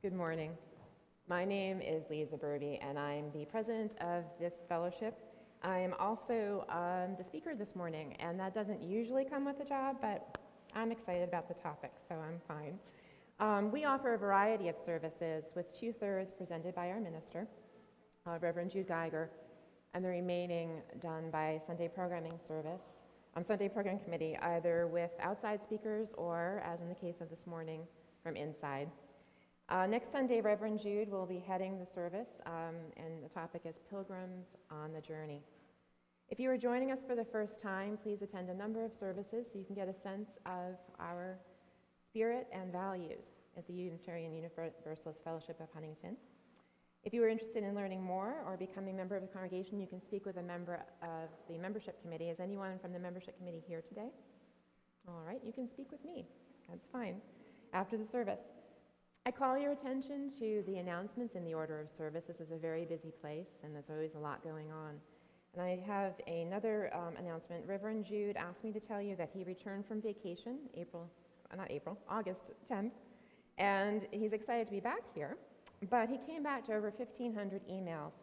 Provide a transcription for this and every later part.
Good morning. My name is Liza Burby, and I'm the president of this fellowship. I am also the speaker this morning, and that doesn't usually come with the job, but I'm excited about the topic, so I'm fine. We offer a variety of services, with 2/3 presented by our minister, Reverend Jude Geiger, and the remaining done by Sunday programming Sunday program committee, either with outside speakers or, as in the case of this morning, from inside. Next Sunday, Reverend Jude will be heading the service, and the topic is Pilgrims on the Journey. If you are joining us for the first time, please attend a number of services so you can get a sense of our spirit and values at the Unitarian Universalist Fellowship of Huntington. If you are interested in learning more or becoming a member of the congregation, you can speak with a member of the membership committee. Is anyone from the membership committee here today? All right, you can speak with me. That's fine. After the service. I call your attention to the announcements in the order of service. This is a very busy place, and there's always a lot going on. And I have another announcement. Reverend Jude asked me to tell you that he returned from vacation, August 10th, and he's excited to be back here. But he came back to over 1,500 emails,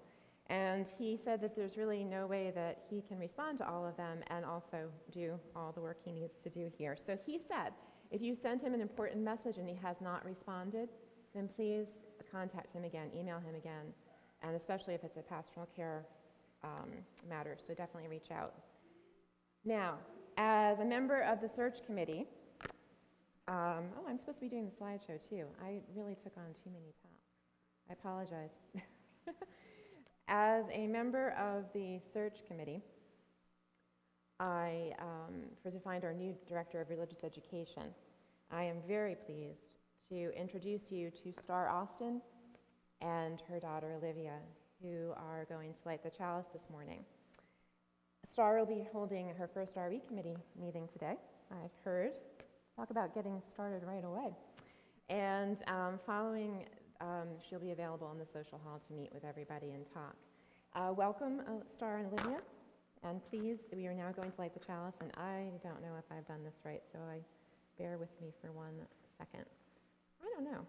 and he said that there's really no way that he can respond to all of them and also do all the work he needs to do here. So he said, if you sent him an important message and he has not responded, then please contact him again, email him again, and especially if it's a pastoral care matter, so definitely reach out. Now, as a member of the search committee, I'm supposed to be doing the slideshow too. I really took on too many tasks. I apologize. As a member of the search committee, to find our new Director of Religious Education, I am very pleased to introduce you to Star Austin and her daughter Olivia, who are going to light the chalice this morning. Star will be holding her first RE committee meeting today, I've heard. Talk about getting started right away. And following, she'll be available in the social hall to meet with everybody and talk. Welcome, Star and Olivia. And please, we are now going to light the chalice, and I don't know if I've done this right, so bear with me for 1 second. I don't know.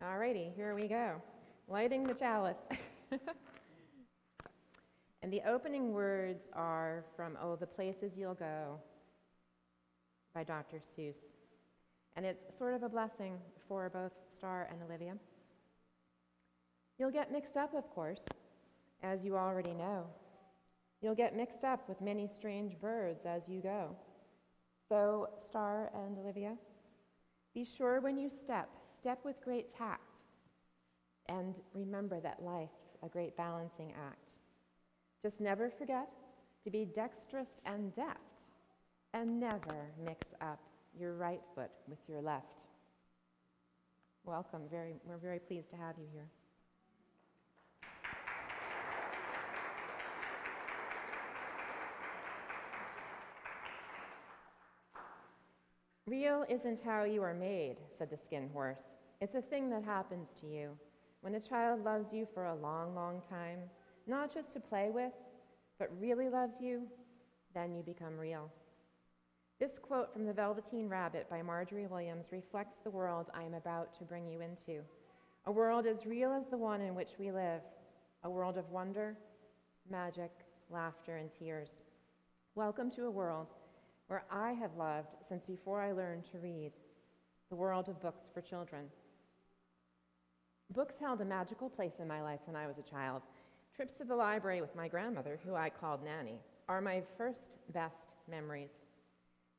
All righty, here we go. Lighting the chalice. And the opening words are from Oh, the Places You'll Go by Dr. Seuss. And it's sort of a blessing for both Star and Olivia. You'll get mixed up, of course, as you already know. You'll get mixed up with many strange birds as you go. So, Star and Olivia, be sure when you step with great tact, and remember that life's a great balancing act. Just never forget to be dexterous and deft, and never mix up your right foot with your left. Welcome, we're very pleased to have you here. Real isn't how you are made, said the skin horse. It's a thing that happens to you when a child loves you for a long, long time, not just to play with, but really loves you, then you become real. This quote from The Velveteen Rabbit by Marjorie Williams reflects the world I am about to bring you into, a world as real as the one in which we live, a world of wonder, magic, laughter, and tears. Welcome to a world where I have loved since before I learned to read, the world of books for children. Books held a magical place in my life when I was a child. Trips to the library with my grandmother, who I called Nanny, are my first best memories.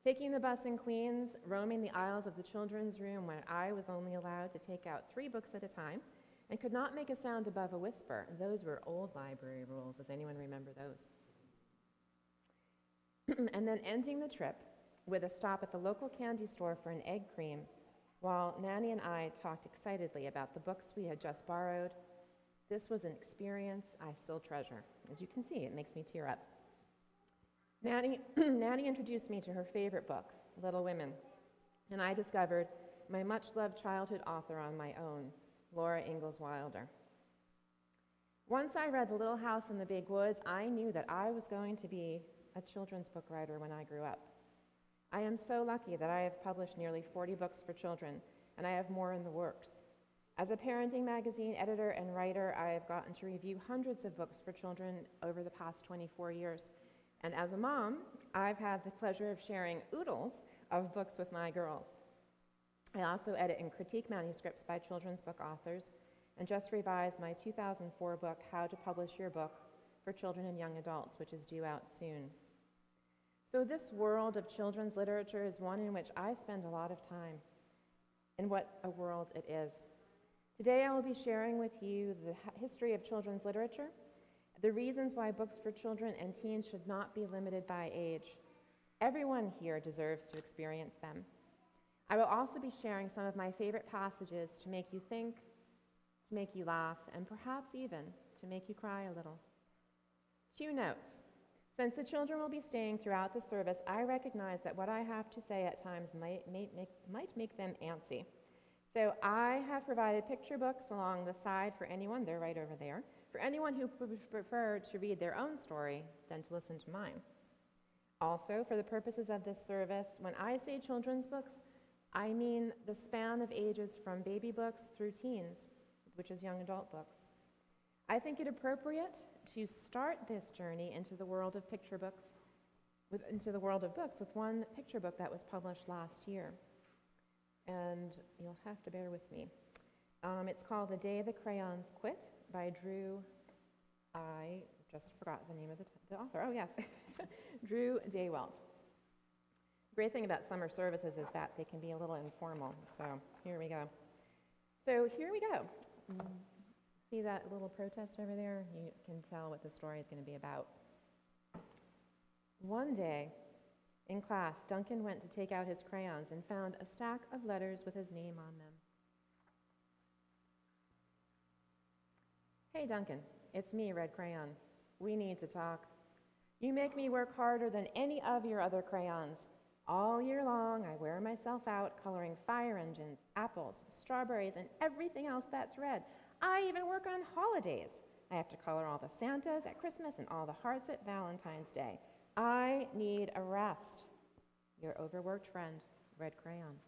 Taking the bus in Queens, roaming the aisles of the children's room when I was only allowed to take out 3 books at a time and could not make a sound above a whisper. Those were old library rules. Does anyone remember those? And then ending the trip with a stop at the local candy store for an egg cream while Nanny and I talked excitedly about the books we had just borrowed. This was an experience I still treasure. As you can see, it makes me tear up. Nanny introduced me to her favorite book, Little Women, and I discovered my much-loved childhood author on my own, Laura Ingalls Wilder. Once I read The Little House in the Big Woods, I knew that I was going to be a children's book writer when I grew up. I am so lucky that I have published nearly 40 books for children, and I have more in the works. As a parenting magazine editor and writer, I have gotten to review hundreds of books for children over the past 24 years. And as a mom, I've had the pleasure of sharing oodles of books with my girls. I also edit and critique manuscripts by children's book authors, and just revised my 2004 book, How to Publish Your Book for Children and Young Adults, which is due out soon. So this world of children's literature is one in which I spend a lot of time, and what a world it is. Today I will be sharing with you the history of children's literature, the reasons why books for children and teens should not be limited by age. Everyone here deserves to experience them. I will also be sharing some of my favorite passages to make you think, to make you laugh, and perhaps even to make you cry a little. 2 notes. Since the children will be staying throughout the service, I recognize that what I have to say at times might make them antsy. So I have provided picture books along the side for anyone, they're right over there, for anyone who would prefer to read their own story than to listen to mine. Also, for the purposes of this service, when I say children's books, I mean the span of ages from baby books through teens, which is young adult books. I think it appropriate to start this journey into the world of picture books, with one picture book that was published last year. And you'll have to bear with me. It's called The Day the Crayons Quit by Drew, I just forgot the name of the author. Oh, yes, Drew Daywalt. Great thing about summer services is that they can be a little informal. So here we go. See that little protest over there? You can tell what the story is going to be about. One day, in class, Duncan went to take out his crayons and found a stack of letters with his name on them. Hey, Duncan, it's me, Red Crayon. We need to talk. You make me work harder than any of your other crayons. All year long, I wear myself out coloring fire engines, apples, strawberries, and everything else that's red. I even work on holidays. I have to color all the Santas at Christmas and all the hearts at Valentine's Day. I need a rest. Your overworked friend, Red Crayon.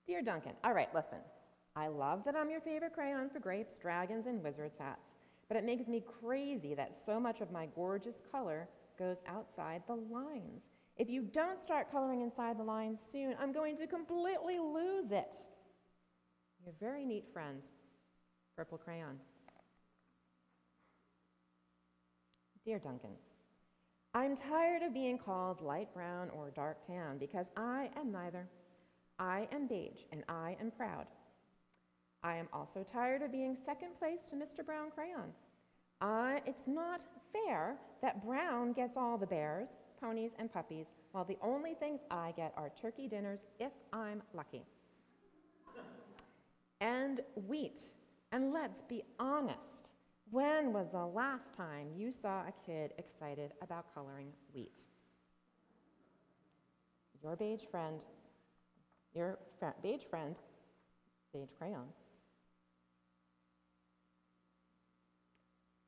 Dear Duncan, all right, listen. I love that I'm your favorite crayon for grapes, dragons, and wizard's hats, but it makes me crazy that so much of my gorgeous color goes outside the lines. If you don't start coloring inside the lines soon, I'm going to completely lose it. Your very neat friend, Purple Crayon. Dear Duncan, I'm tired of being called light brown or dark tan because I am neither. I am beige and I am proud. I am also tired of being second place to Mr. Brown Crayon. It's not fair that Brown gets all the bears, ponies, and puppies, while the only things I get are turkey dinners if I'm lucky. And wheat. And let's be honest, when was the last time you saw a kid excited about coloring wheat? Your beige friend, beige crayon.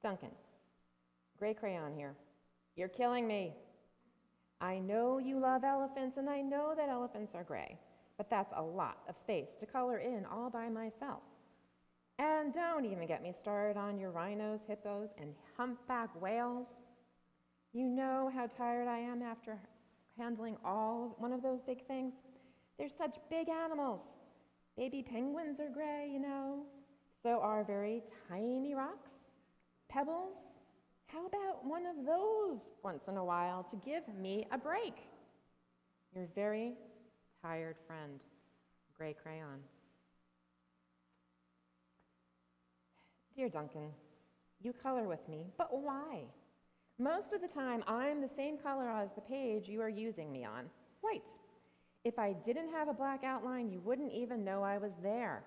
Duncan, gray crayon here. You're killing me. I know you love elephants, and I know that elephants are gray, but that's a lot of space to color in all by myself. And don't even get me started on your rhinos, hippos, and humpback whales. You know how tired I am after handling one of those big things. They're such big animals. Baby penguins are gray, you know. So are very tiny rocks, pebbles. How about one of those once in a while to give me a break? Your very tired friend, Gray Crayon. Dear Duncan, you color with me, but why? Most of the time, I'm the same color as the page you are using me on, white. If I didn't have a black outline, you wouldn't even know I was there.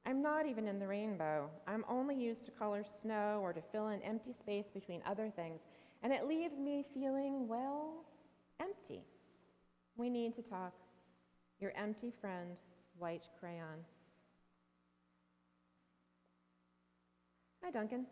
I'm not even in the rainbow. I'm only used to color snow or to fill in empty space between other things, and it leaves me feeling, well, empty. We need to talk. Your empty friend, White Crayon. Hi, Duncan.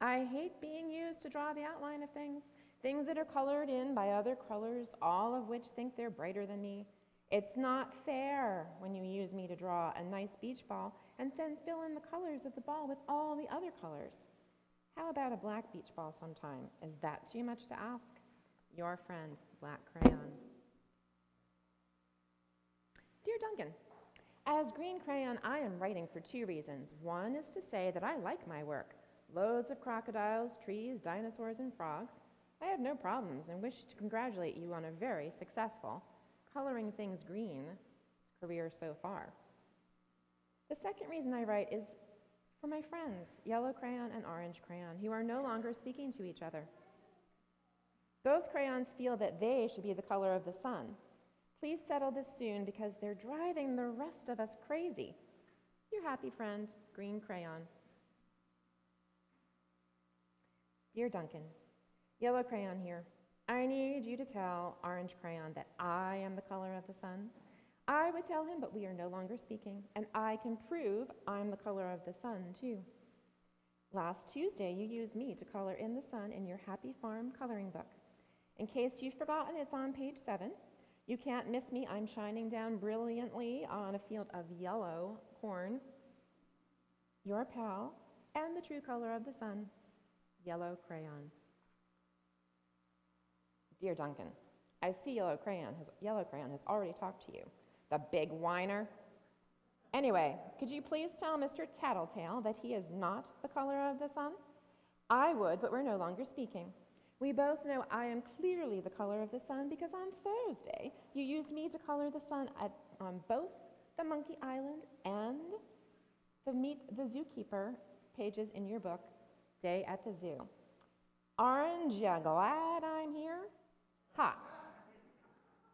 I hate being used to draw the outline of things that are colored in by other colors, all of which think they're brighter than me. It's not fair when you use me to draw a nice beach ball and then fill in the colors of the ball with all the other colors. How about a black beach ball sometime? Is that too much to ask? Your friend, Black Crayon. Dear Duncan, as Green Crayon, I am writing for two reasons. One is to say that I like my work. Loads of crocodiles, trees, dinosaurs, and frogs. I have no problems and wish to congratulate you on a very successful, coloring things green career so far. The second reason I write is for my friends, Yellow Crayon and Orange Crayon, who are no longer speaking to each other. Both crayons feel that they should be the color of the sun. Please settle this soon because they're driving the rest of us crazy. Your happy friend, Green Crayon. Dear Duncan, Yellow Crayon here. I need you to tell Orange Crayon that I am the color of the sun. I would tell him, but we are no longer speaking, and I can prove I'm the color of the sun, too. Last Tuesday, you used me to color in the sun in your Happy Farm coloring book. In case you've forgotten, it's on page 7. You can't miss me. I'm shining down brilliantly on a field of yellow corn. Your pal and the true color of the sun, Yellow Crayon. Dear Duncan, I see Yellow Crayon has already talked to you. The big whiner. Anyway, could you please tell Mr. Tattletale that he is not the color of the sun? I would, but we're no longer speaking. We both know I am clearly the color of the sun because on Thursday you used me to color the sun on both the Monkey Island and the Meet the Zookeeper pages in your book, Day at the Zoo. Orange, you glad I'm here? Ha!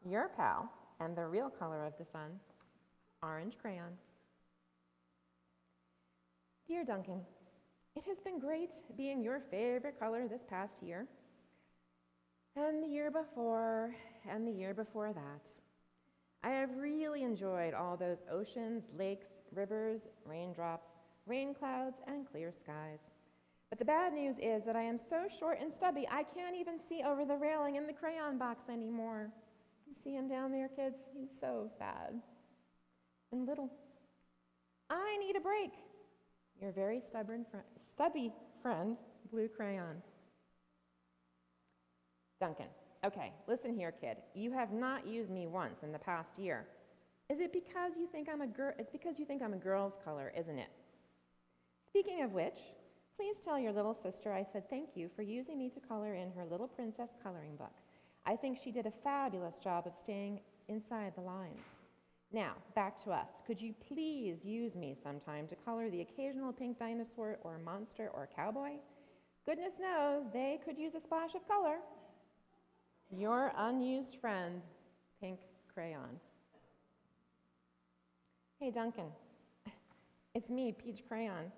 Your pal and the real color of the sun, Orange Crayon. Dear Duncan, it has been great being your favorite color this past year, and the year before, and the year before that. I have really enjoyed all those oceans, lakes, rivers, raindrops, rain clouds, and clear skies. But the bad news is that I am so short and stubby, I can't even see over the railing in the crayon box anymore. You see him down there, kids? He's so sad and little. I need a break. Your very stubby friend, Blue Crayon. Duncan, okay, listen here, kid. You have not used me once in the past year. Is it because you think I'm a girl? It's because you think I'm a girl's color, isn't it? Speaking of which, please tell your little sister I said thank you for using me to color in her Little Princess coloring book. I think she did a fabulous job of staying inside the lines. Now, back to us. Could you please use me sometime to color the occasional pink dinosaur or monster or cowboy? Goodness knows they could use a splash of color. Your unused friend, Pink Crayon. Hey, Duncan. It's me, Peach Crayon.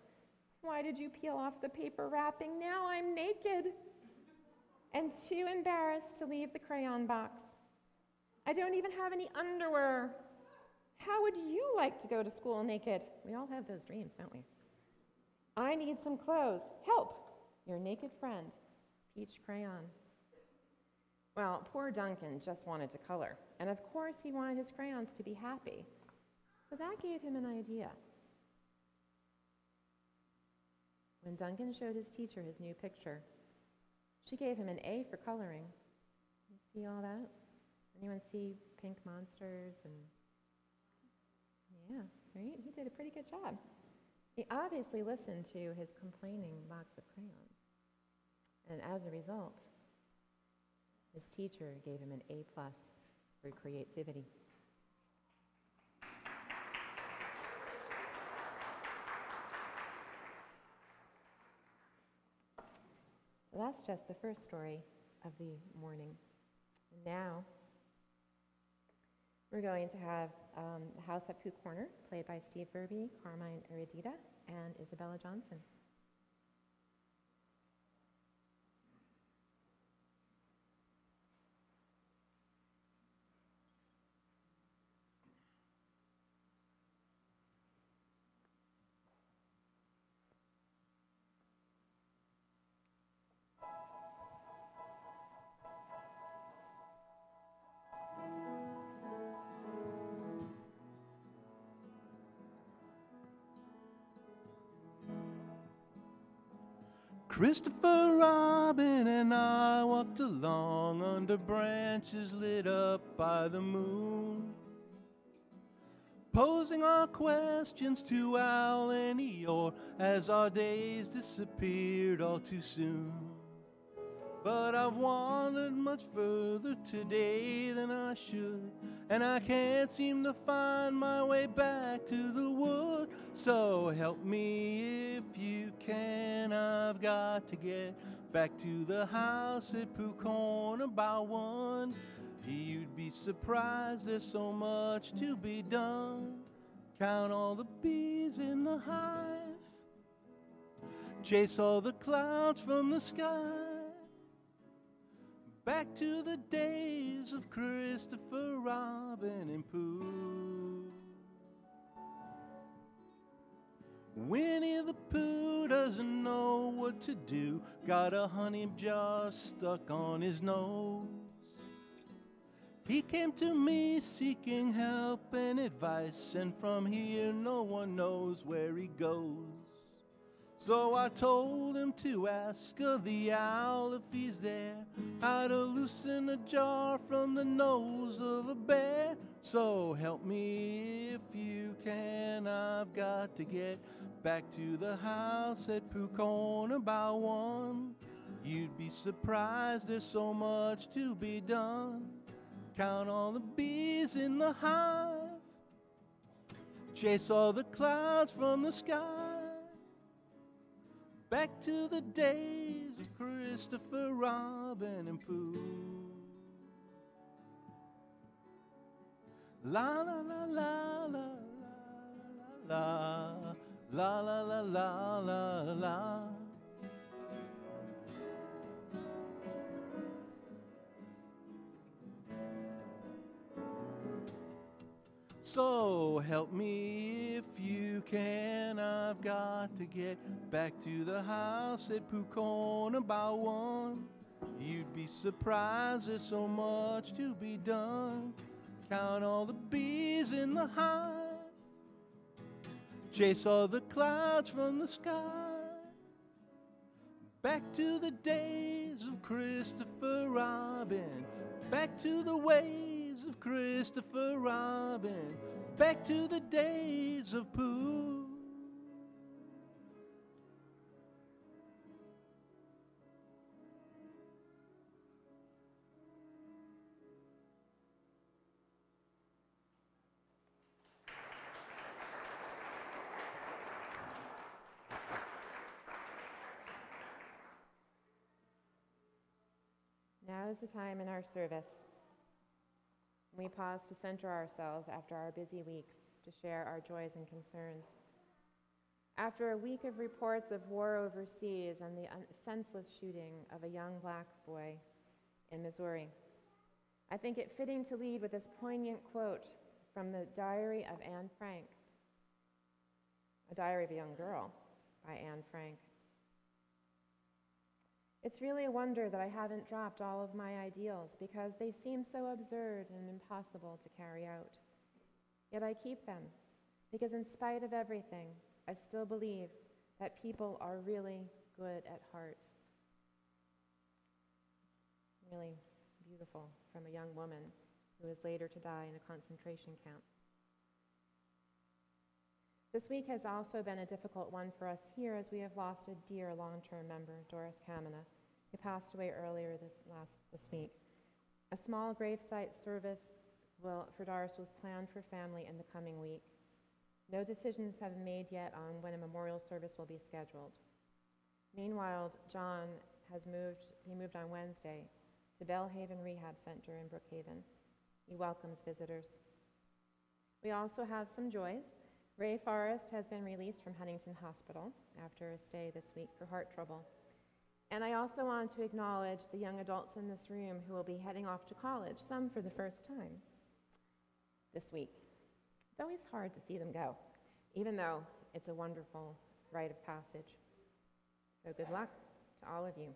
Why did you peel off the paper wrapping? Now I'm naked and too embarrassed to leave the crayon box. I don't even have any underwear. How would you like to go to school naked? We all have those dreams, don't we? I need some clothes. Help! Your naked friend, Peach Crayon. Well, poor Duncan just wanted to color, and of course he wanted his crayons to be happy. So that gave him an idea. When Duncan showed his teacher his new picture, she gave him an A for coloring. You see all that? Anyone see pink monsters? And yeah, right? He did a pretty good job. He obviously listened to his complaining box of crayons. And as a result, his teacher gave him an A+ for creativity. So that's just the first story of the morning. And now we're going to have the House at Pooh Corner, played by Steve Burby, Carmine Eredita, and Isabella Johnson. Christopher Robin and I walked along under branches lit up by the moon, posing our questions to Al and Eeyore as our days disappeared all too soon. But I've wandered much further today than I should, and I can't seem to find my way back to the wood. So help me if you can, I've got to get back to the house at Pooh Corner by 1. You'd be surprised, there's so much to be done. Count all the bees in the hive, chase all the clouds from the sky, back to the days of Christopher Robin and Pooh. Winnie the Pooh doesn't know what to do, got a honey jar stuck on his nose. He came to me seeking help and advice, and from here no one knows where he goes. So I told him to ask of the owl if he's there, how to loosen a jar from the nose of a bear. So help me if you can, I've got to get back to the house at Pooh Corner by 1. You'd be surprised, there's so much to be done. Count all the bees in the hive, chase all the clouds from the sky, back to the days of Christopher Robin and Pooh. La la la la la la la la la la la la. So help me if you can, I've got to get back to the house at Pooh Corner by 1. You'd be surprised, there's so much to be done. Count all the bees in the hive, chase all the clouds from the sky, back to the days of Christopher Robin, back to the ways of Christopher Robin, back to the days of Pooh. Now is the time in our service. We pause to center ourselves after our busy weeks to share our joys and concerns. After a week of reports of war overseas and the senseless shooting of a young black boy in Missouri, I think it fitting to lead with this poignant quote from the Diary of Anne Frank, A Diary of a Young Girl by Anne Frank. It's really a wonder that I haven't dropped all of my ideals because they seem so absurd and impossible to carry out. Yet I keep them because in spite of everything, I still believe that people are really good at heart. Really beautiful from a young woman who was later to die in a concentration camp. This week has also been a difficult one for us here as we have lost a dear long-term member, Doris Kamina, who passed away earlier this week. A small gravesite service for Doris was planned for family in the coming week. No decisions have been made yet on when a memorial service will be scheduled. Meanwhile, John moved on Wednesday to Bellhaven Rehab Center in Brookhaven. He welcomes visitors. We also have some joys. Ray Forrest has been released from Huntington Hospital after a stay this week for heart trouble. And I also want to acknowledge the young adults in this room who will be heading off to college, some for the first time this week. It's always hard to see them go, even though it's a wonderful rite of passage. So good luck to all of you.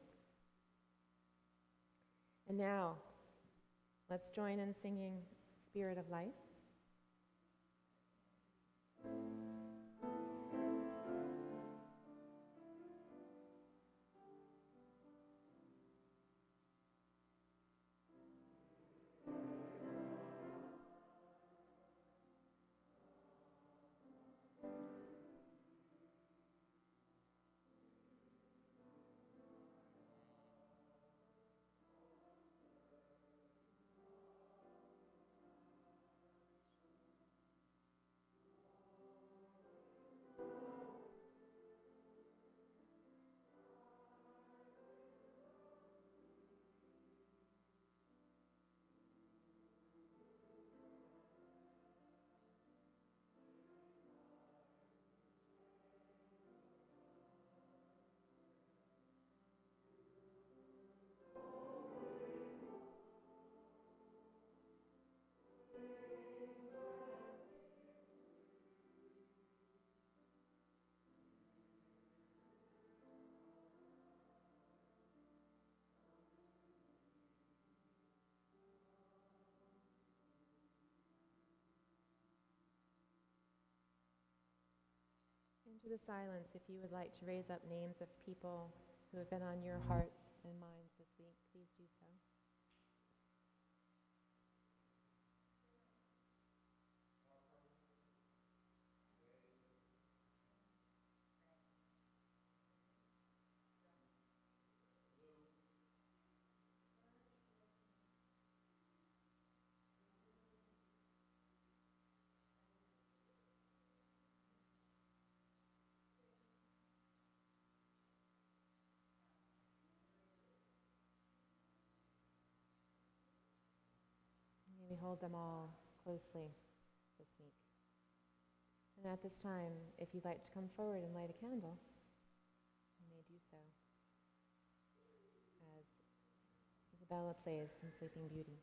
And now, let's join in singing Spirit of Life. into the silence, if you would like to raise up names of people who have been on your hearts and minds this week, please do so. May we hold them all closely this week. And at this time, if you'd like to come forward and light a candle, you may do so as Isabella plays from Sleeping Beauty.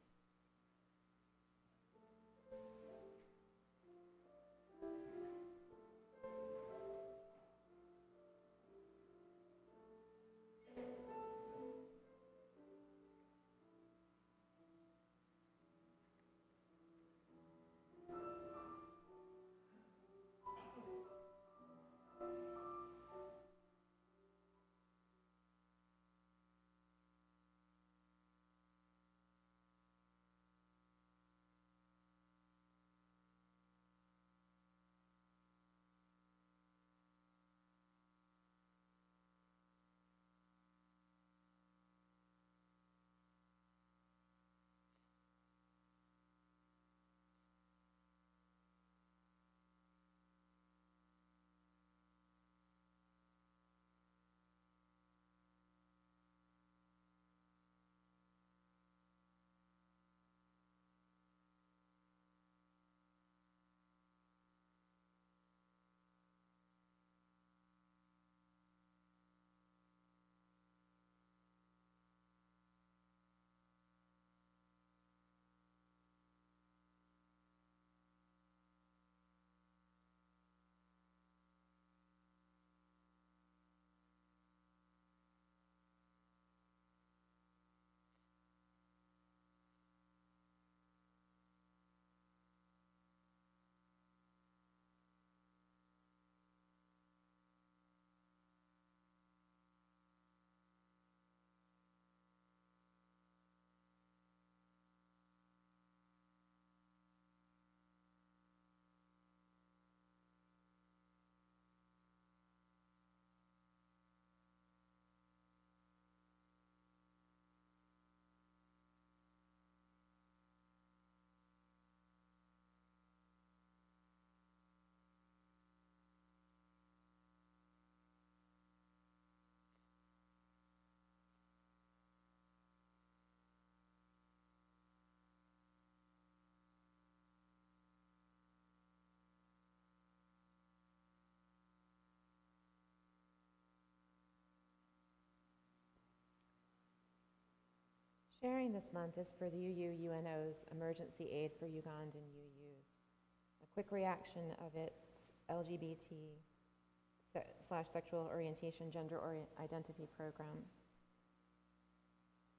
Sharing this month is for the UUNO's Emergency Aid for Ugandan UUs. A quick reaction of its LGBT/sexual orientation, gender identity program.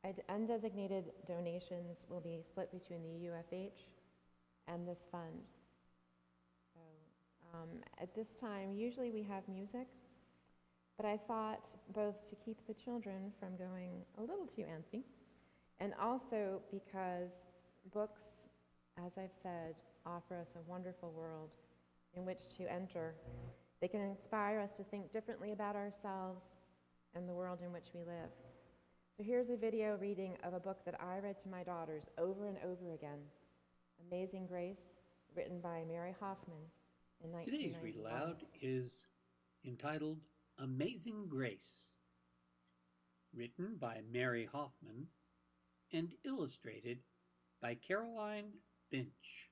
Undesignated donations will be split between the UFH and this fund. So at this time, usually we have music, but I thought both to keep the children from going a little too antsy, and also because books, as I've said, offer us a wonderful world in which to enter. They can inspire us to think differently about ourselves and the world in which we live. So here's a video reading of a book that I read to my daughters over and over again, Amazing Grace, written by Mary Hoffman in 1991. Today's Read Aloud is entitled Amazing Grace, written by Mary Hoffman and illustrated by Caroline Finch.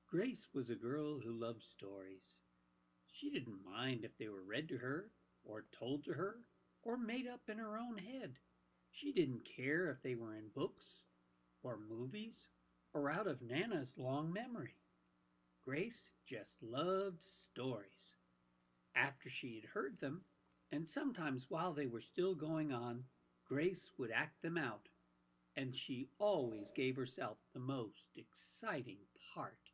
Grace was a girl who loved stories. She didn't mind if they were read to her, or told to her, or made up in her own head. She didn't care if they were in books, or movies, or out of Nana's long memory. Grace just loved stories. After she had heard them, and sometimes while they were still going on, Grace would act them out, and she always gave herself the most exciting part.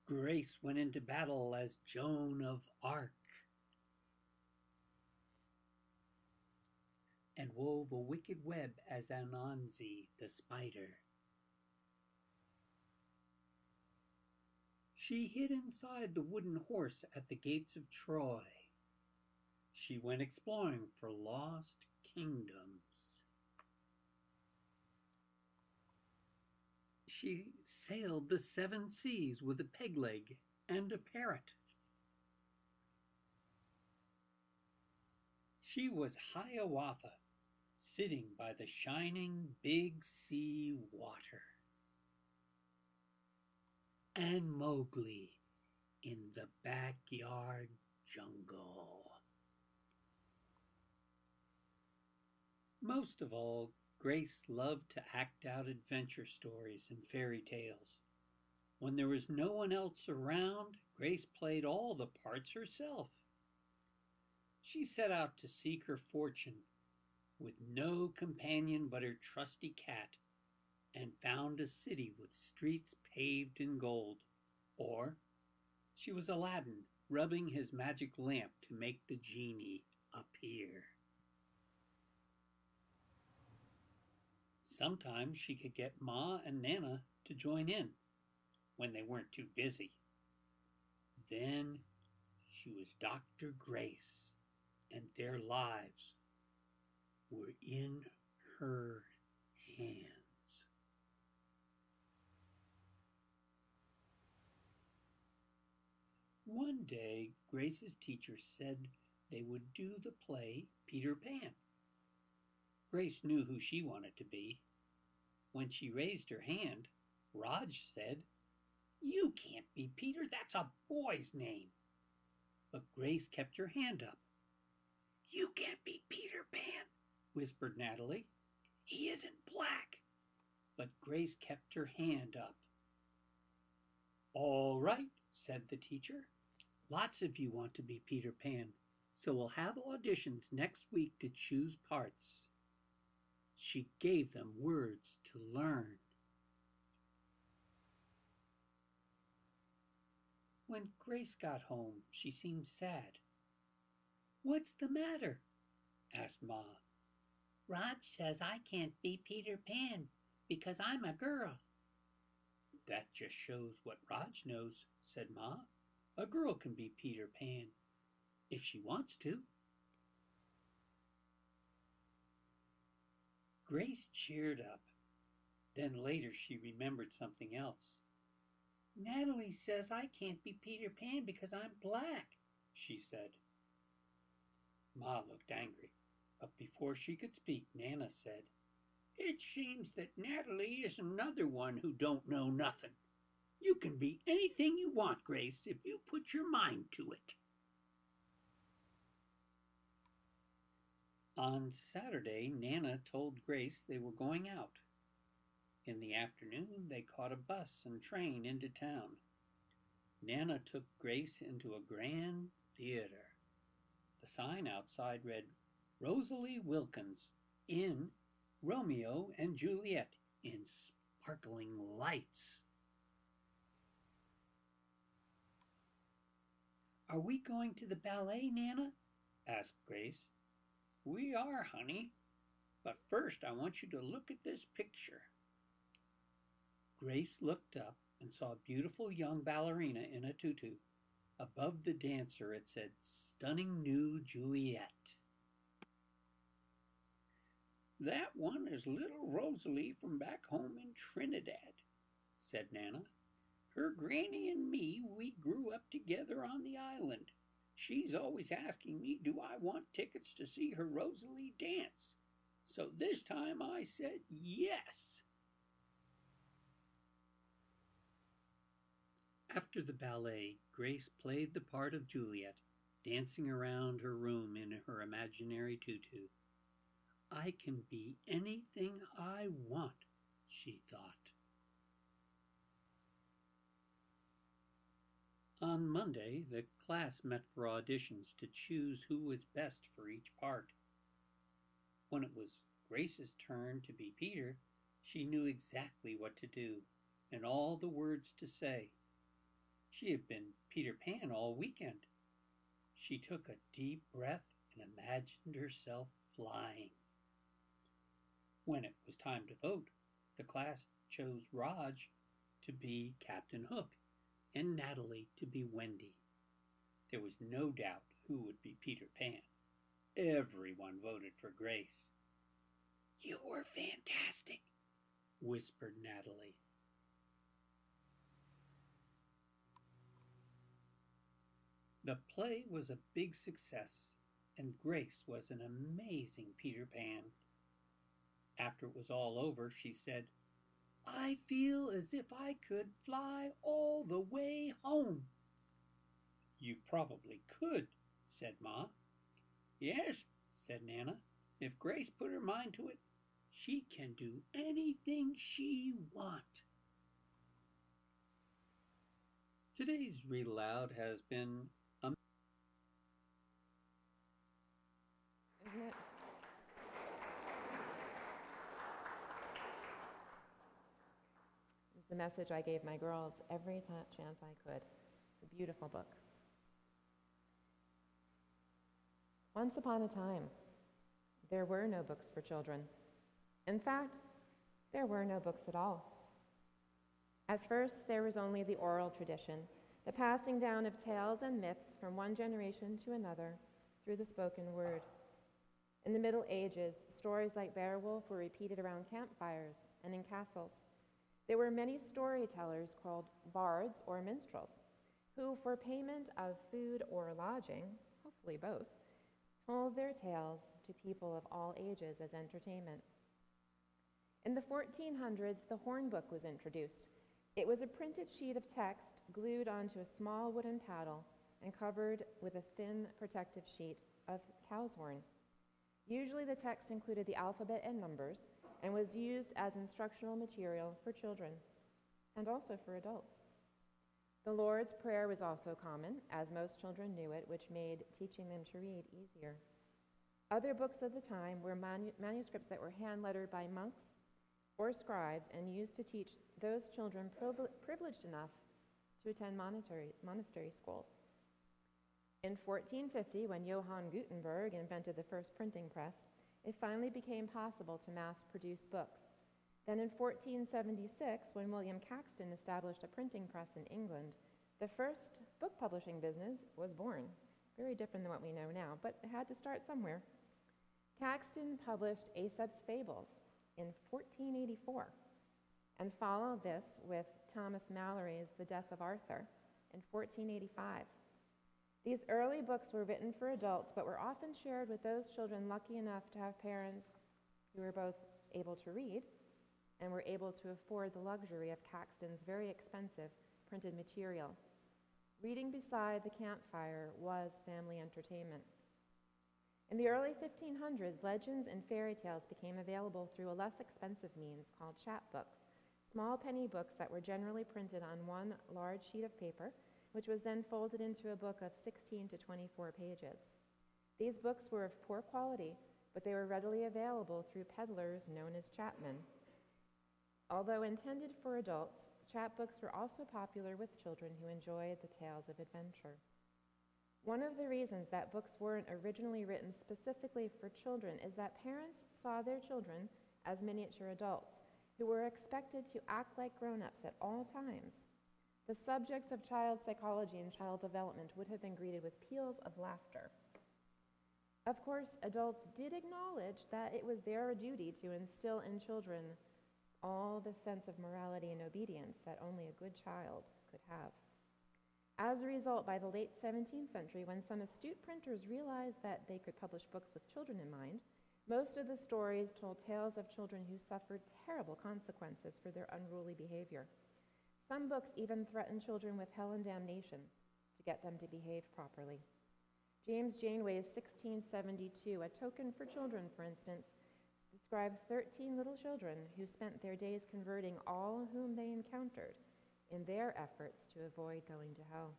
Grace went into battle as Joan of Arc and wove a wicked web as Ananzi the spider. She hid inside the wooden horse at the gates of Troy. She went exploring for lost kingdoms. She sailed the 7 seas with a peg leg and a parrot. She was Hiawatha, sitting by the shining big sea water. And Mowgli in the backyard jungle. Most of all, Grace loved to act out adventure stories and fairy tales. When there was no one else around, Grace played all the parts herself. She set out to seek her fortune with no companion but her trusty cat, and found a city with streets paved in gold. Or she was Aladdin, rubbing his magic lamp to make the genie appear. Sometimes she could get Ma and Nana to join in when they weren't too busy. Then she was Dr. Grace, and their lives were in her hands. One day, Grace's teacher said they would do the play Peter Pan. Grace knew who she wanted to be. When she raised her hand, Raj said, "You can't be Peter, that's a boy's name." But Grace kept her hand up. "You can't be Peter Pan," whispered Natalie. "He isn't black." But Grace kept her hand up. "All right," said the teacher. "Lots of you want to be Peter Pan, so we'll have auditions next week to choose parts." She gave them words to learn. When Grace got home, she seemed sad. "What's the matter?" asked Ma. "Raj says I can't be Peter Pan because I'm a girl." "That just shows what Raj knows," said Ma. "A girl can be Peter Pan if she wants to." Grace cheered up. Then later she remembered something else. "Natalie says I can't be Peter Pan because I'm black," she said. Ma looked angry, but before she could speak, Nana said, "It seems that Natalie is another one who don't know nothing. You can be anything you want, Grace, if you put your mind to it." On Saturday, Nana told Grace they were going out. In the afternoon, they caught a bus and train into town. Nana took Grace into a grand theater. The sign outside read, "Rosalie Wilkins in Romeo and Juliet," in sparkling lights. "Are we going to the ballet, Nana?" asked Grace. "We are, honey. But first I want you to look at this picture." Grace looked up and saw a beautiful young ballerina in a tutu. Above the dancer it said, "Stunning New Juliet." "That one is little Rosalie from back home in Trinidad," said Nana. "Her granny and me, we grew up together on the island. She's always asking me, do I want tickets to see her Rosalie dance? So this time I said yes." After the ballet, Grace played the part of Juliet, dancing around her room in her imaginary tutu. "I can be anything I want," she thought. On Monday, the class met for auditions to choose who was best for each part. When it was Grace's turn to be Peter, she knew exactly what to do and all the words to say. She had been Peter Pan all weekend. She took a deep breath and imagined herself flying. When it was time to vote, the class chose Raj to be Captain Hook and Natalie to be Wendy. There was no doubt who would be Peter Pan. Everyone voted for Grace. "You were fantastic," whispered Natalie. The play was a big success, and Grace was an amazing Peter Pan. After it was all over, she said, "I feel as if I could fly all the way home." "You probably could," said Ma. "Yes," said Nana. "If Grace put her mind to it, she can do anything she wants." Today's Read Aloud has been Isn't it? It's the message I gave my girls every chance I could. It's a beautiful book. Once upon a time, there were no books for children. In fact, there were no books at all. At first, there was only the oral tradition, the passing down of tales and myths from one generation to another through the spoken word. In the Middle Ages, stories like Beowulf were repeated around campfires and in castles. There were many storytellers called bards or minstrels, who, for payment of food or lodging, hopefully both, told their tales to people of all ages as entertainment. In the 1400s, the hornbook was introduced. It was a printed sheet of text glued onto a small wooden paddle and covered with a thin protective sheet of cow's horn. Usually the text included the alphabet and numbers and was used as instructional material for children and also for adults. The Lord's Prayer was also common, as most children knew it, which made teaching them to read easier. Other books of the time were manuscripts that were hand-lettered by monks or scribes and used to teach those children privileged enough to attend monastery schools. In 1450, when Johann Gutenberg invented the first printing press, it finally became possible to mass-produce books. Then in 1476, when William Caxton established a printing press in England, the first book publishing business was born. Very different than what we know now, but it had to start somewhere. Caxton published Aesop's Fables in 1484 and followed this with Thomas Malory's The Death of Arthur in 1485. These early books were written for adults, but were often shared with those children lucky enough to have parents who were both able to read and were able to afford the luxury of Caxton's very expensive printed material. Reading beside the campfire was family entertainment. In the early 1500s, legends and fairy tales became available through a less expensive means called chapbooks, small penny books that were generally printed on one large sheet of paper, which was then folded into a book of 16 to 24 pages. These books were of poor quality, but they were readily available through peddlers known as chapmen. Although intended for adults, chapbooks were also popular with children who enjoyed the tales of adventure. One of the reasons that books weren't originally written specifically for children is that parents saw their children as miniature adults who were expected to act like grown-ups at all times. The subjects of child psychology and child development would have been greeted with peals of laughter. Of course, adults did acknowledge that it was their duty to instill in children all the sense of morality and obedience that only a good child could have. As a result, by the late 17th century, when some astute printers realized that they could publish books with children in mind, most of the stories told tales of children who suffered terrible consequences for their unruly behavior. Some books even threatened children with hell and damnation to get them to behave properly. James Janeway's 1672, A Token for Children, for instance, described 13 little children who spent their days converting all whom they encountered in their efforts to avoid going to hell.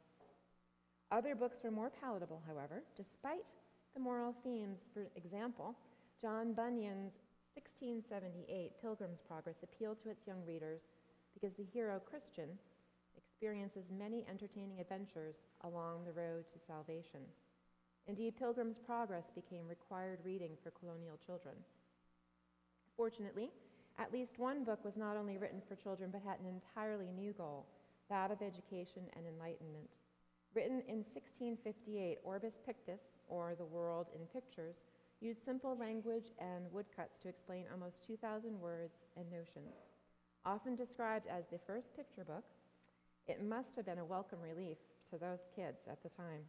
Other books were more palatable, however, despite the moral themes. For example, John Bunyan's 1678 Pilgrim's Progress appealed to its young readers because the hero Christian experiences many entertaining adventures along the road to salvation. Indeed, Pilgrim's Progress became required reading for colonial children. Fortunately, at least one book was not only written for children but had an entirely new goal, that of education and enlightenment. Written in 1658, Orbis Pictus, or The World in Pictures, used simple language and woodcuts to explain almost 2,000 words and notions. Often described as the first picture book, it must have been a welcome relief to those kids at the time.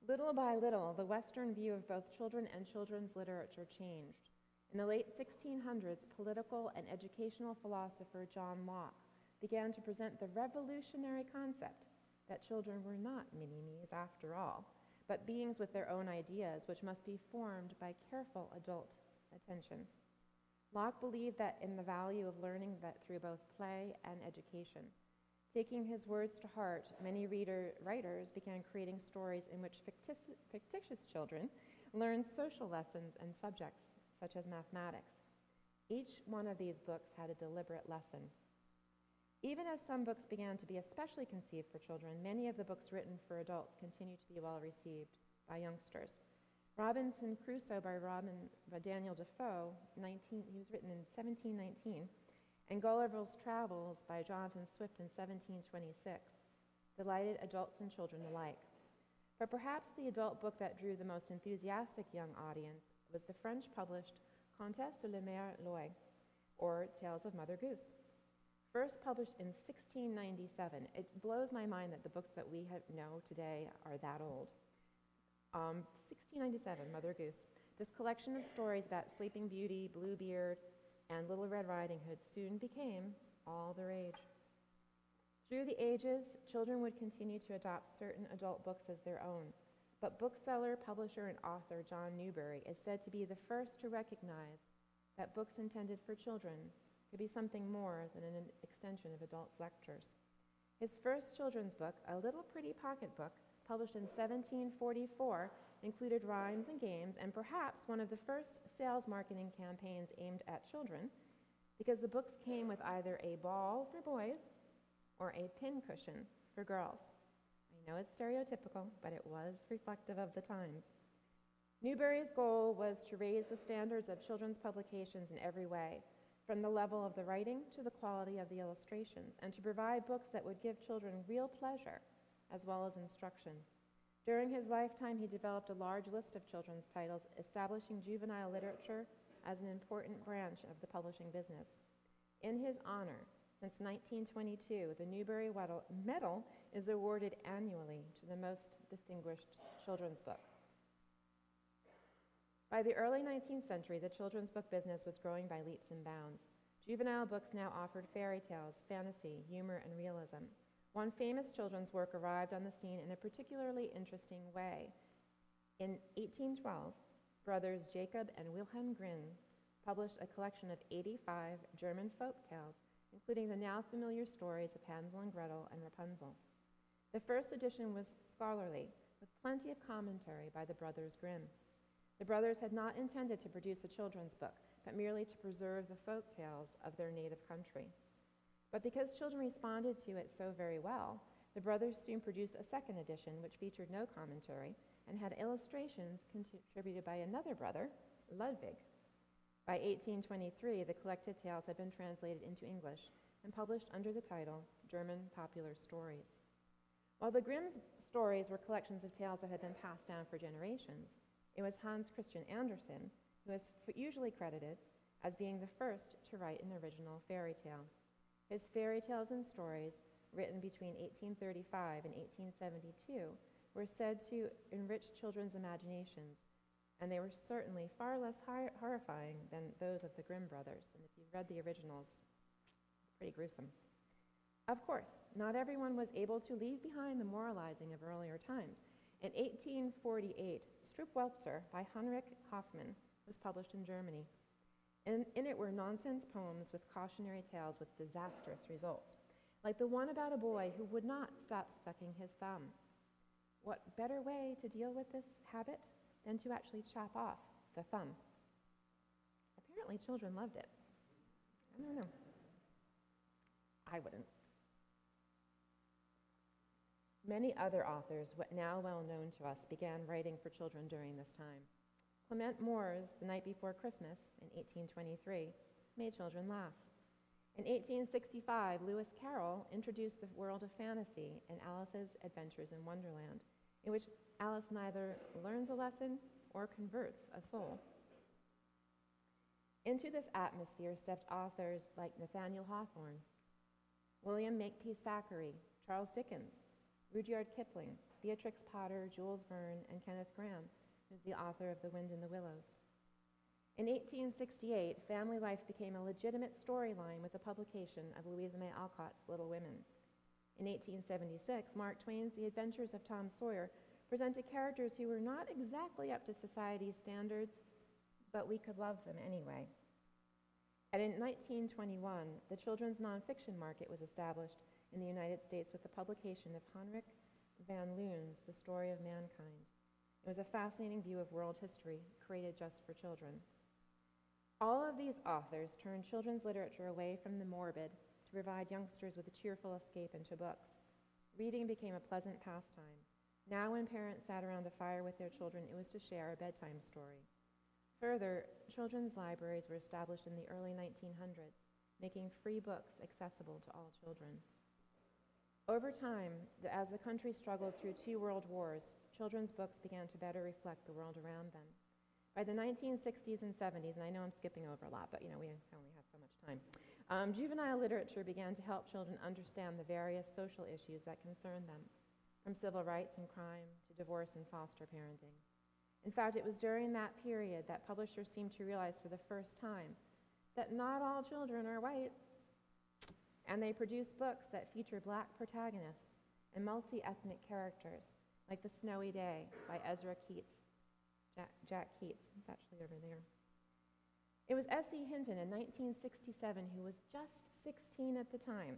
Little by little, the Western view of both children and children's literature changed. In the late 1600s, political and educational philosopher John Locke began to present the revolutionary concept that children were not mini-me's after all, but beings with their own ideas which must be formed by careful adult attention. Locke believed that in the value of learning that through both play and education. Taking his words to heart, many writers began creating stories in which fictitious children learned social lessons and subjects such as mathematics. Each one of these books had a deliberate lesson. Even as some books began to be especially conceived for children, many of the books written for adults continue to be well received by youngsters. Robinson Crusoe by Daniel Defoe, he was written in 1719, and Gulliver's Travels by Jonathan Swift in 1726, delighted adults and children alike. But perhaps the adult book that drew the most enthusiastic young audience was the French-published Contes de la Mère Loire, or Tales of Mother Goose. First published in 1697, it blows my mind that the books that we know today are that old. 1697, Mother Goose. This collection of stories about Sleeping Beauty, Bluebeard, and Little Red Riding Hood soon became all the rage. Through the ages, children would continue to adopt certain adult books as their own, but bookseller, publisher, and author John Newbery is said to be the first to recognize that books intended for children could be something more than an extension of adults' lectures. His first children's book, A Little Pretty Pocketbook, published in 1744, included rhymes and games, and perhaps one of the first sales marketing campaigns aimed at children, because the books came with either a ball for boys or a pincushion for girls. I know it's stereotypical, but it was reflective of the times. Newbery's goal was to raise the standards of children's publications in every way, from the level of the writing to the quality of the illustrations, and to provide books that would give children real pleasure as well as instruction. During his lifetime, he developed a large list of children's titles, establishing juvenile literature as an important branch of the publishing business. In his honor, since 1922, the Newbery Medal is awarded annually to the most distinguished children's book. By the early 19th century, the children's book business was growing by leaps and bounds. Juvenile books now offered fairy tales, fantasy, humor, and realism. One famous children's work arrived on the scene in a particularly interesting way. In 1812, brothers Jacob and Wilhelm Grimm published a collection of 85 German folk tales, including the now familiar stories of Hansel and Gretel and Rapunzel. The first edition was scholarly, with plenty of commentary by the brothers Grimm. The brothers had not intended to produce a children's book, but merely to preserve the folk tales of their native country. But because children responded to it so very well, the brothers soon produced a second edition which featured no commentary and had illustrations contributed by another brother, Ludwig. By 1823, the collected tales had been translated into English and published under the title German Popular Stories. While the Grimm's stories were collections of tales that had been passed down for generations, it was Hans Christian Andersen who is usually credited as being the first to write an original fairy tale. His fairy tales and stories, written between 1835 and 1872, were said to enrich children's imaginations, and they were certainly far less horrifying than those of the Grimm brothers. And if you've read the originals, it's pretty gruesome. Of course, not everyone was able to leave behind the moralizing of earlier times. In 1848, Struppwelter by Heinrich Hoffmann was published in Germany. In it were nonsense poems with cautionary tales with disastrous results, like the one about a boy who would not stop sucking his thumb. What better way to deal with this habit than to actually chop off the thumb? Apparently children loved it. I don't know. I wouldn't. Many other authors, now well known to us, began writing for children during this time. Clement Moore's The Night Before Christmas in 1823 made children laugh. In 1865, Lewis Carroll introduced the world of fantasy in Alice's Adventures in Wonderland, in which Alice neither learns a lesson or converts a soul. Into this atmosphere stepped authors like Nathaniel Hawthorne, William Makepeace Thackeray, Charles Dickens, Rudyard Kipling, Beatrix Potter, Jules Verne, and Kenneth Grahame, who's the author of The Wind in the Willows. In 1868, family life became a legitimate storyline with the publication of Louisa May Alcott's Little Women. In 1876, Mark Twain's The Adventures of Tom Sawyer presented characters who were not exactly up to society's standards, but we could love them anyway. And in 1921, the children's nonfiction market was established in the United States with the publication of Heinrich van Loon's The Story of Mankind. It was a fascinating view of world history created just for children. All of these authors turned children's literature away from the morbid to provide youngsters with a cheerful escape into books. Reading became a pleasant pastime. Now when parents sat around the fire with their children, it was to share a bedtime story. Further, children's libraries were established in the early 1900s, making free books accessible to all children. Over time, as the country struggled through 2 world wars, children's books began to better reflect the world around them. By the 1960s and 70s, and I know I'm skipping over a lot, but we only have so much time, juvenile literature began to help children understand the various social issues that concern them, from civil rights and crime to divorce and foster parenting. In fact, it was during that period that publishers seemed to realize for the first time that not all children are white, and they produced books that feature Black protagonists and multi-ethnic characters, like The Snowy Day by Ezra Keats. Jack Keats is actually over there. It was S.E. Hinton in 1967, who was just 16 at the time,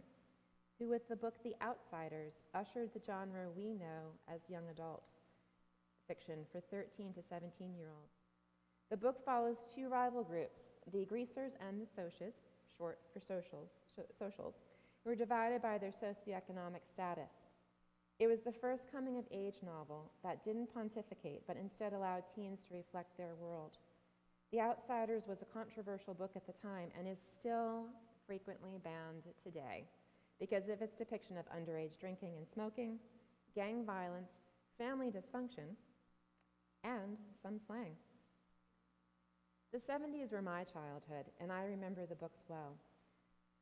who with the book The Outsiders ushered the genre we know as young adult fiction for 13 to 17-year-olds. The book follows 2 rival groups, the Greasers and the Socias, short for socials, who were divided by their socioeconomic status. It was the first coming-of-age novel that didn't pontificate, but instead allowed teens to reflect their world. The Outsiders was a controversial book at the time and is still frequently banned today because of its depiction of underage drinking and smoking, gang violence, family dysfunction, and some slang. The 70s were my childhood, and I remember the books well.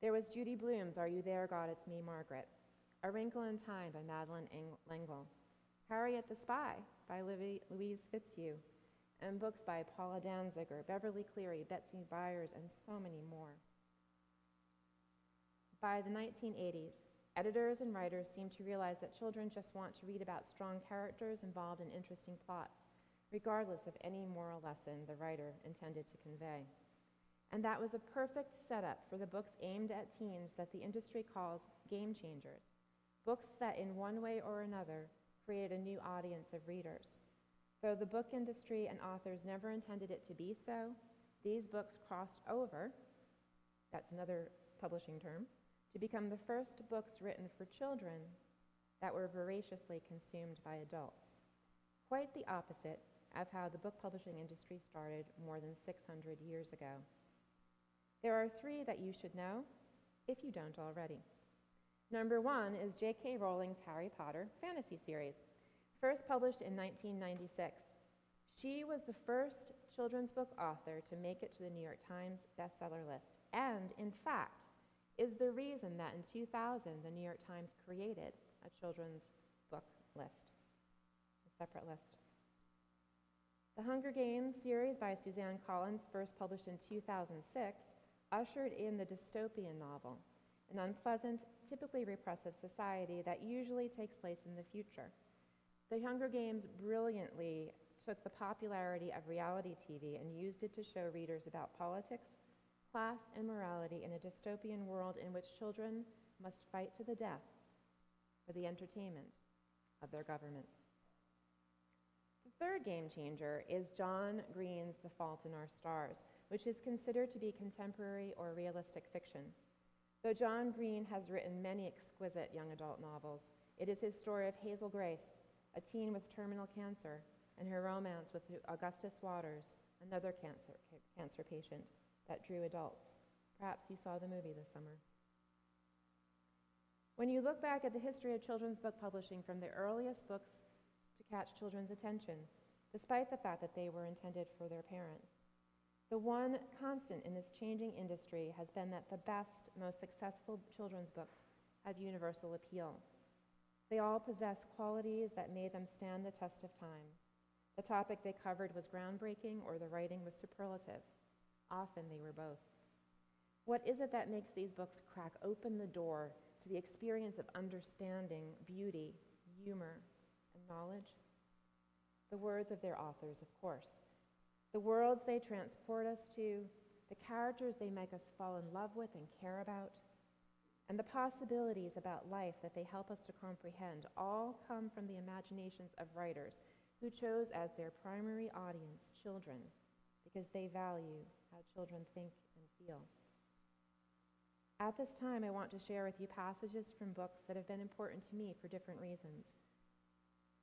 There was Judy Blume's Are You There, God, It's Me, Margaret? A Wrinkle in Time by Madeleine L'Engle, Harriet the Spy by Louise Fitzhugh, and books by Paula Danziger, Beverly Cleary, Betsy Byers, and so many more. By the 1980s, editors and writers seemed to realize that children just want to read about strong characters involved in interesting plots, regardless of any moral lesson the writer intended to convey. And that was a perfect setup for the books aimed at teens that the industry calls game changers. Books that in one way or another created a new audience of readers. Though the book industry and authors never intended it to be so, these books crossed over, that's another publishing term, to become the first books written for children that were voraciously consumed by adults. Quite the opposite of how the book publishing industry started more than 600 years ago. There are 3 that you should know, if you don't already. Number 1 is J.K. Rowling's Harry Potter fantasy series, first published in 1996. She was the first children's book author to make it to the New York Times bestseller list, and in fact, is the reason that in 2000, the New York Times created a children's book list, a separate list. The Hunger Games series by Suzanne Collins, first published in 2006, ushered in the dystopian novel, an unpleasant, typically repressive society that usually takes place in the future. The Hunger Games brilliantly took the popularity of reality TV and used it to show readers about politics, class, and morality in a dystopian world in which children must fight to the death for the entertainment of their government. The third game changer is John Green's The Fault in Our Stars, which is considered to be contemporary or realistic fiction. Though John Green has written many exquisite young adult novels, It is his story of Hazel Grace, a teen with terminal cancer, and her romance with Augustus Waters, another cancer patient, that drew adults. Perhaps you saw the movie this summer. When you look back at the history of children's book publishing from the earliest books to catch children's attention, despite the fact that they were intended for their parents, the one constant in this changing industry has been that the best, most successful children's books had universal appeal. They all possess qualities that made them stand the test of time. The topic they covered was groundbreaking or the writing was superlative. Often they were both. What is it that makes these books crack open the door to the experience of understanding, beauty, humor, and knowledge? The words of their authors, of course. The worlds they transport us to, the characters they make us fall in love with and care about, and the possibilities about life that they help us to comprehend all come from the imaginations of writers who chose as their primary audience children because they value how children think and feel. At this time, I want to share with you passages from books that have been important to me for different reasons.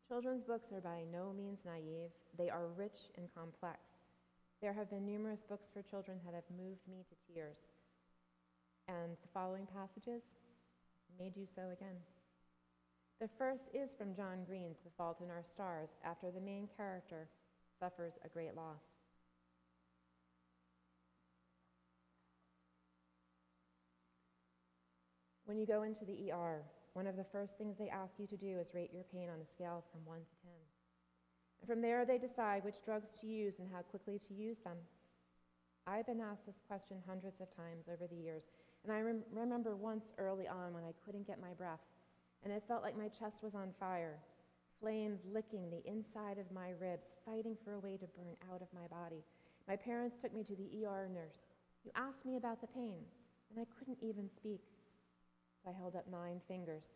Children's books are by no means naive. They are rich and complex. There have been numerous books for children that have moved me to tears. And the following passages may do so again. The first is from John Green's The Fault in Our Stars, after the main character suffers a great loss. When you go into the ER, one of the first things they ask you to do is rate your pain on a scale from 1 to 10. And from there, they decide which drugs to use and how quickly to use them. I've been asked this question hundreds of times over the years, and I remember once early on when I couldn't get my breath, and it felt like my chest was on fire, flames licking the inside of my ribs, fighting for a way to burn out of my body. My parents took me to the ER nurse, who asked me about the pain, and I couldn't even speak. So I held up 9 fingers.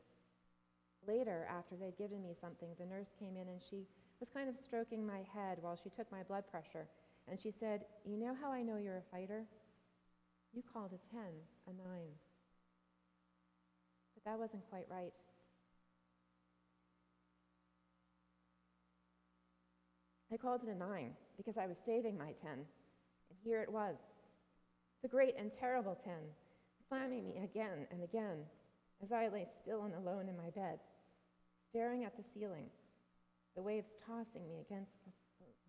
Later, after they'd given me something, the nurse came in and she was kind of stroking my head while she took my blood pressure. And she said, "You know how I know you're a fighter? You called a 10 a 9. But that wasn't quite right. I called it a 9 because I was saving my 10. And here it was, the great and terrible 10, slamming me again and again as I lay still and alone in my bed, staring at the ceiling, the waves tossing me against the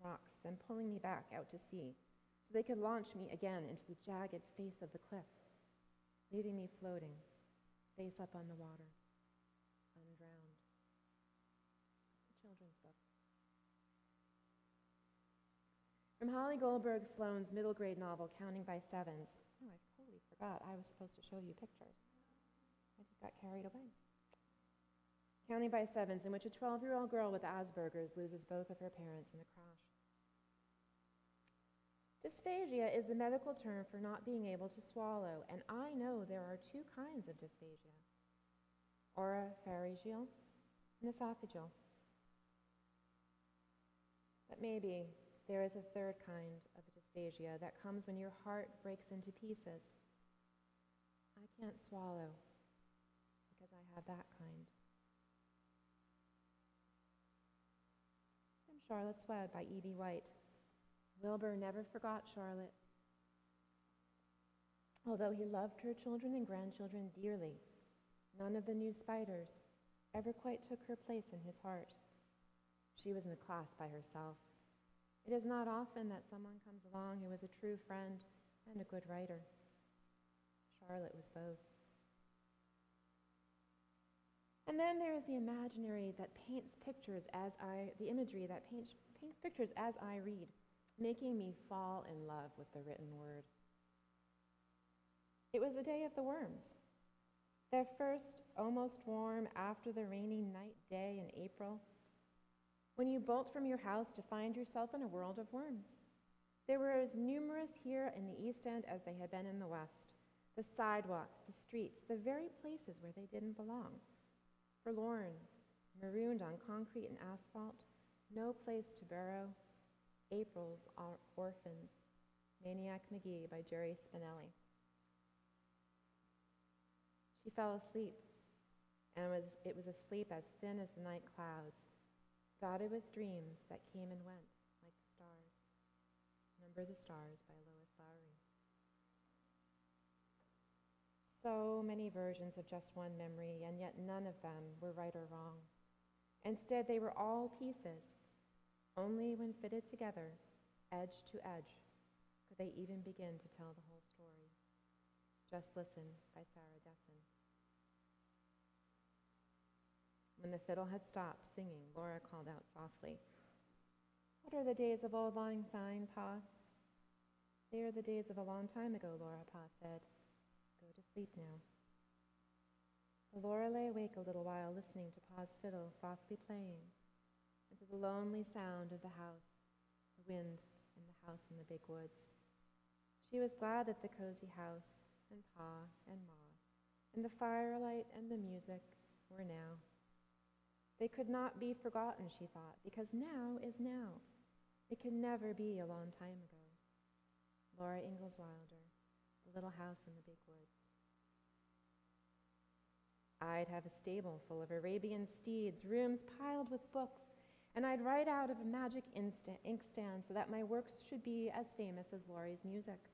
rocks, then pulling me back out to sea so they could launch me again into the jagged face of the cliff, leaving me floating, face up on the water, undrowned. It's a children's book. From Holly Goldberg Sloan's middle grade novel, Counting by Sevens. Oh, I totally forgot. I was supposed to show you pictures. I just got carried away. Counting by Sevens, in which a 12-year-old girl with Asperger's loses both of her parents in a crash. Dysphagia is the medical term for not being able to swallow, and I know there are 2 kinds of dysphagia, oropharyngeal and esophageal. But maybe there is a 3rd kind of dysphagia that comes when your heart breaks into pieces. I can't swallow because I have that kind. From Charlotte's Web by E.B. White. Wilbur never forgot Charlotte. Although he loved her children and grandchildren dearly, none of the new spiders ever quite took her place in his heart. She was in a class by herself. It is not often that someone comes along who is a true friend and a good writer. Charlotte was both. And then there is the imaginary that paints pictures the imagery that paints pictures as I read, making me fall in love with the written word. It was the day of the worms. Their first, almost warm, after the rainy night day in April, when you bolt from your house to find yourself in a world of worms. There were as numerous here in the East End as they had been in the West. The sidewalks, the streets, the very places where they didn't belong. Forlorn, marooned on concrete and asphalt, no place to burrow. April's Orphans, Maniac McGee by Jerry Spinelli. She fell asleep, and it was a sleep as thin as the night clouds, dotted with dreams that came and went like the stars. Number the Stars by Lois Lowry. So many versions of just one memory, and yet none of them were right or wrong. Instead, they were all pieces. Only when fitted together, edge to edge, could they even begin to tell the whole story. Just Listen by Sarah Dessen. When the fiddle had stopped singing, Laura called out softly, "What are the days of old lang syne, Pa?" "They are the days of a long time ago," Laura, Pa said. "Go to sleep now." But Laura lay awake a little while, listening to Pa's fiddle softly playing, and to the lonely sound of the house, the wind in the house in the big woods. She was glad that the cozy house, and Pa and Ma, and the firelight and the music were now. They could not be forgotten, she thought, because now is now. It can never be a long time ago. Laura Ingalls Wilder, The Little House in the Big Woods. I'd have a stable full of Arabian steeds, rooms piled with books, and I'd write out of a magic inkstand so that my works should be as famous as Laurie's music.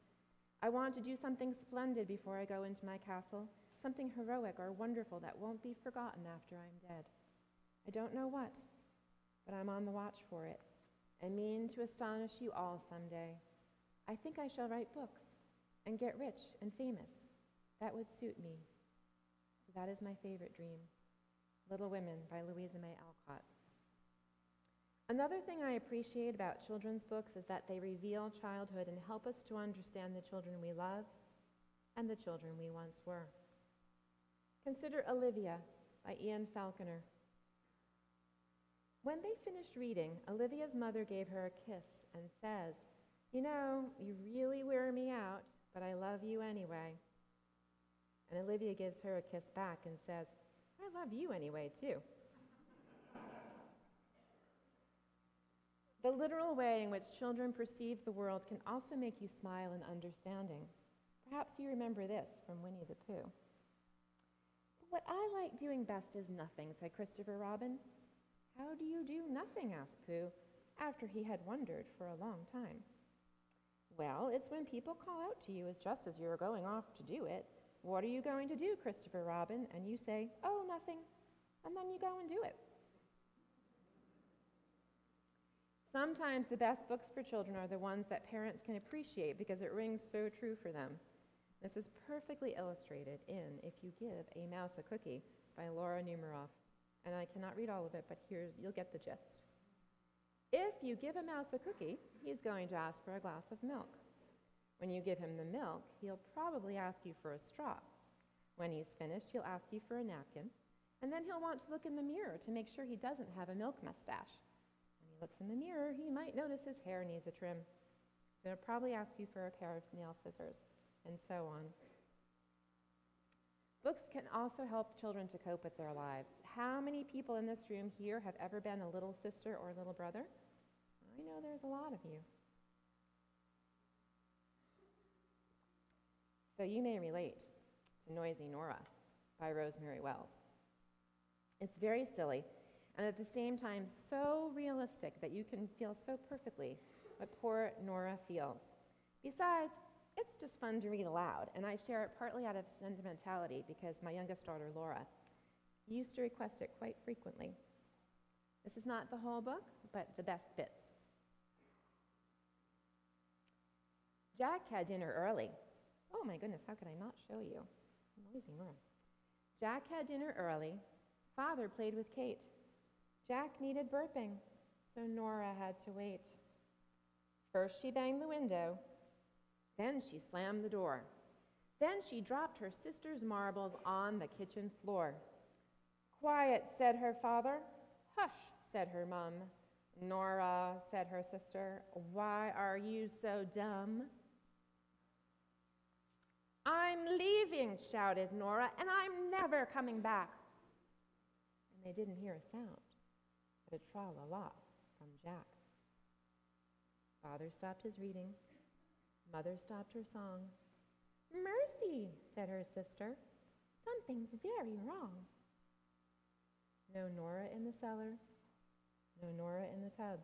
I want to do something splendid before I go into my castle, something heroic or wonderful that won't be forgotten after I'm dead. I don't know what, but I'm on the watch for it, and mean to astonish you all someday. I think I shall write books and get rich and famous. That would suit me. So that is my favorite dream. Little Women by Louisa May Alcott. Another thing I appreciate about children's books is that they reveal childhood and help us to understand the children we love and the children we once were. Consider Olivia by Ian Falconer. When they finished reading, Olivia's mother gave her a kiss and says, "You know, you really wear me out, but I love you anyway." And Olivia gives her a kiss back and says, "I love you anyway, too." The literal way in which children perceive the world can also make you smile in understanding. Perhaps you remember this from Winnie the Pooh. "But what I like doing best is nothing," said Christopher Robin. "How do you do nothing?" asked Pooh, after he had wondered for a long time. "Well, it's when people call out to you just as you're going off to do it. 'What are you going to do, Christopher Robin?' And you say, 'Oh, nothing,' and then you go and do it." Sometimes the best books for children are the ones that parents can appreciate because it rings so true for them. This is perfectly illustrated in If You Give a Mouse a Cookie by Laura Numeroff. And I cannot read all of it, but you'll get the gist. If you give a mouse a cookie, he's going to ask for a glass of milk. When you give him the milk, he'll probably ask you for a straw. When he's finished, he'll ask you for a napkin, and then he'll want to look in the mirror to make sure he doesn't have a milk mustache. When he looks in the mirror, he might notice his hair needs a trim. So he'll probably ask you for a pair of nail scissors, and so on. Books can also help children to cope with their lives. How many people in this room here have ever been a little sister or little brother? I know there's a lot of you. So you may relate to Noisy Nora by Rosemary Wells. It's very silly, and at the same time so realistic that you can feel so perfectly what poor Nora feels. Besides, it's just fun to read aloud, and I share it partly out of sentimentality because my youngest daughter, Laura, used to request it quite frequently. This is not the whole book, but the best bits. Jack had dinner early. Oh my goodness, how could I not show you? Noisy Nora. Jack had dinner early. Father played with Kate. Jack needed burping, so Nora had to wait. First she banged the window. Then she slammed the door. Then she dropped her sister's marbles on the kitchen floor. "Quiet," said her father. "Hush," said her mum. "Nora," said her sister, "why are you so dumb?" "I'm leaving," shouted Nora, "and I'm never coming back." And they didn't hear a sound, but a tra-la-la from Jack. Father stopped his reading. Mother stopped her song. "Mercy," said her sister, "something's very wrong." No Nora in the cellar. No Nora in the tub.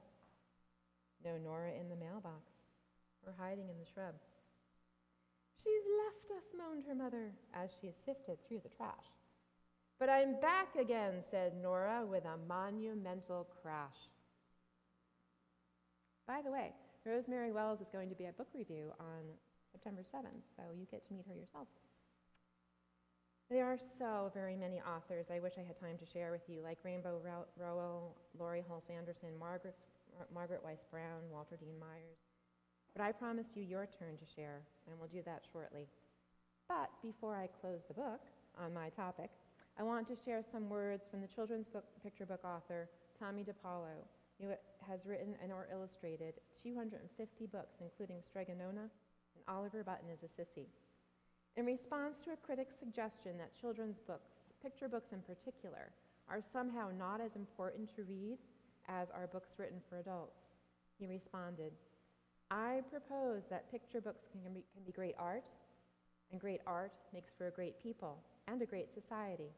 No Nora in the mailbox or hiding in the shrub. She's left us, moaned her mother, as she sifted through the trash. But I'm back again, said Nora with a monumental crash. By the way, Rosemary Wells is going to be at book review on September 7th, so you get to meet her yourself. There are so very many authors I wish I had time to share with you, like Rainbow Rowell, Laurie Hulse Anderson, Margaret Weiss Brown, Walter Dean Myers. But I promised you your turn to share, and we'll do that shortly. But before I close the book on my topic, I want to share some words from the children's picture book author, Tommy DiPaolo, who has written and or illustrated 250 books, including Stregonona and Oliver Button is a Sissy. In response to a critic's suggestion that children's books, picture books in particular, are somehow not as important to read as are books written for adults, he responded, I propose that picture books can be great art, and great art makes for a great people and a great society.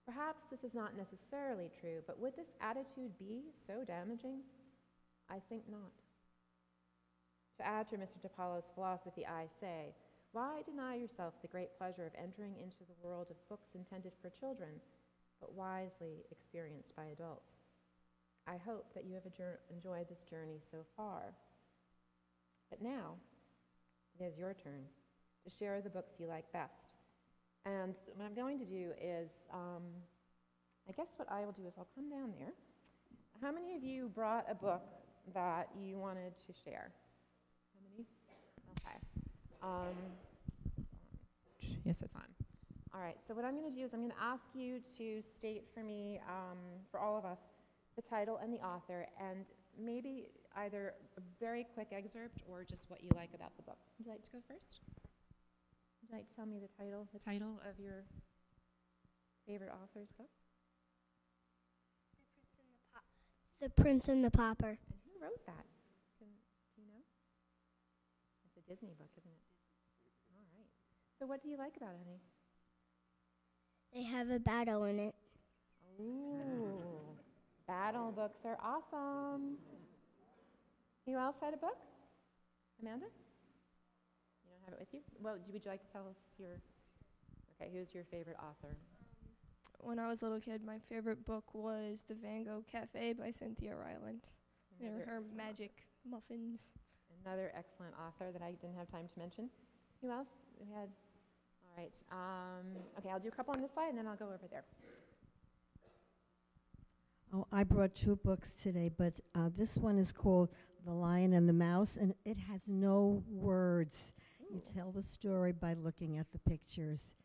Perhaps this is not necessarily true, but would this attitude be so damaging? I think not. To add to Mr. DiPaolo's philosophy, I say, why deny yourself the great pleasure of entering into the world of books intended for children, but wisely experienced by adults? I hope that you have enjoyed this journey so far. But now, it is your turn to share the books you like best. And what I'm going to do is, I guess what I will do is I'll come down there. How many of you brought a book that you wanted to share? How many? Okay. Yes, it's on. All right, so what I'm going to do is I'm going to ask you to state for me, for all of us, the title and the author, and maybe either a very quick excerpt or just what you like about the book. Would you like to go first? Would you like to tell me the title of your favorite author's book? The Prince and the Pauper. And who wrote that? Do you know? It's a Disney book, isn't it? All right. So what do you like about it, honey? They have a battle in it. Ooh, battle books are awesome. Who else had a book? Amanda? You don't have it with you? Well, would you like to tell us okay, who's your favorite author? When I was a little kid, my favorite book was The Van Gogh Cafe by Cynthia Ryland. They were her magic muffins. Another excellent author that I didn't have time to mention. Who else? We had, all right. Okay, I'll do a couple on this side, and then I'll go over there. Oh, I brought two books today, but this one is called The Lion and the Mouse, and it has no words. Ooh. You tell the story by looking at the pictures.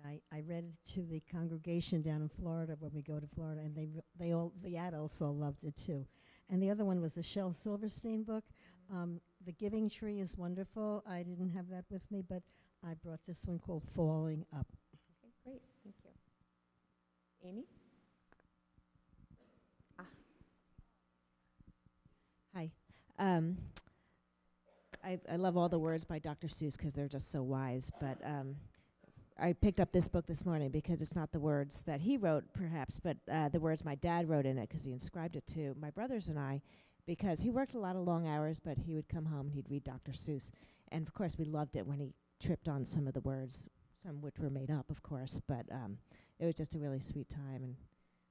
And I read it to the congregation down in Florida when we go to Florida, and the adults all loved it too. And the other one was the Shel Silverstein book. The Giving Tree is wonderful. I didn't have that with me, but I brought this one called Falling Up. Okay, great. Thank you. Amy? Hi. I love all the words by Dr. Seuss because they're just so wise, but I picked up this book this morning because it's not the words that he wrote, perhaps, but the words my dad wrote in it because he inscribed it to my brothers and I, because he worked a lot of long hours, but he would come home and he'd read Dr. Seuss. And, of course, we loved it when he tripped on some of the words, some which were made up, of course, but it was just a really sweet time, and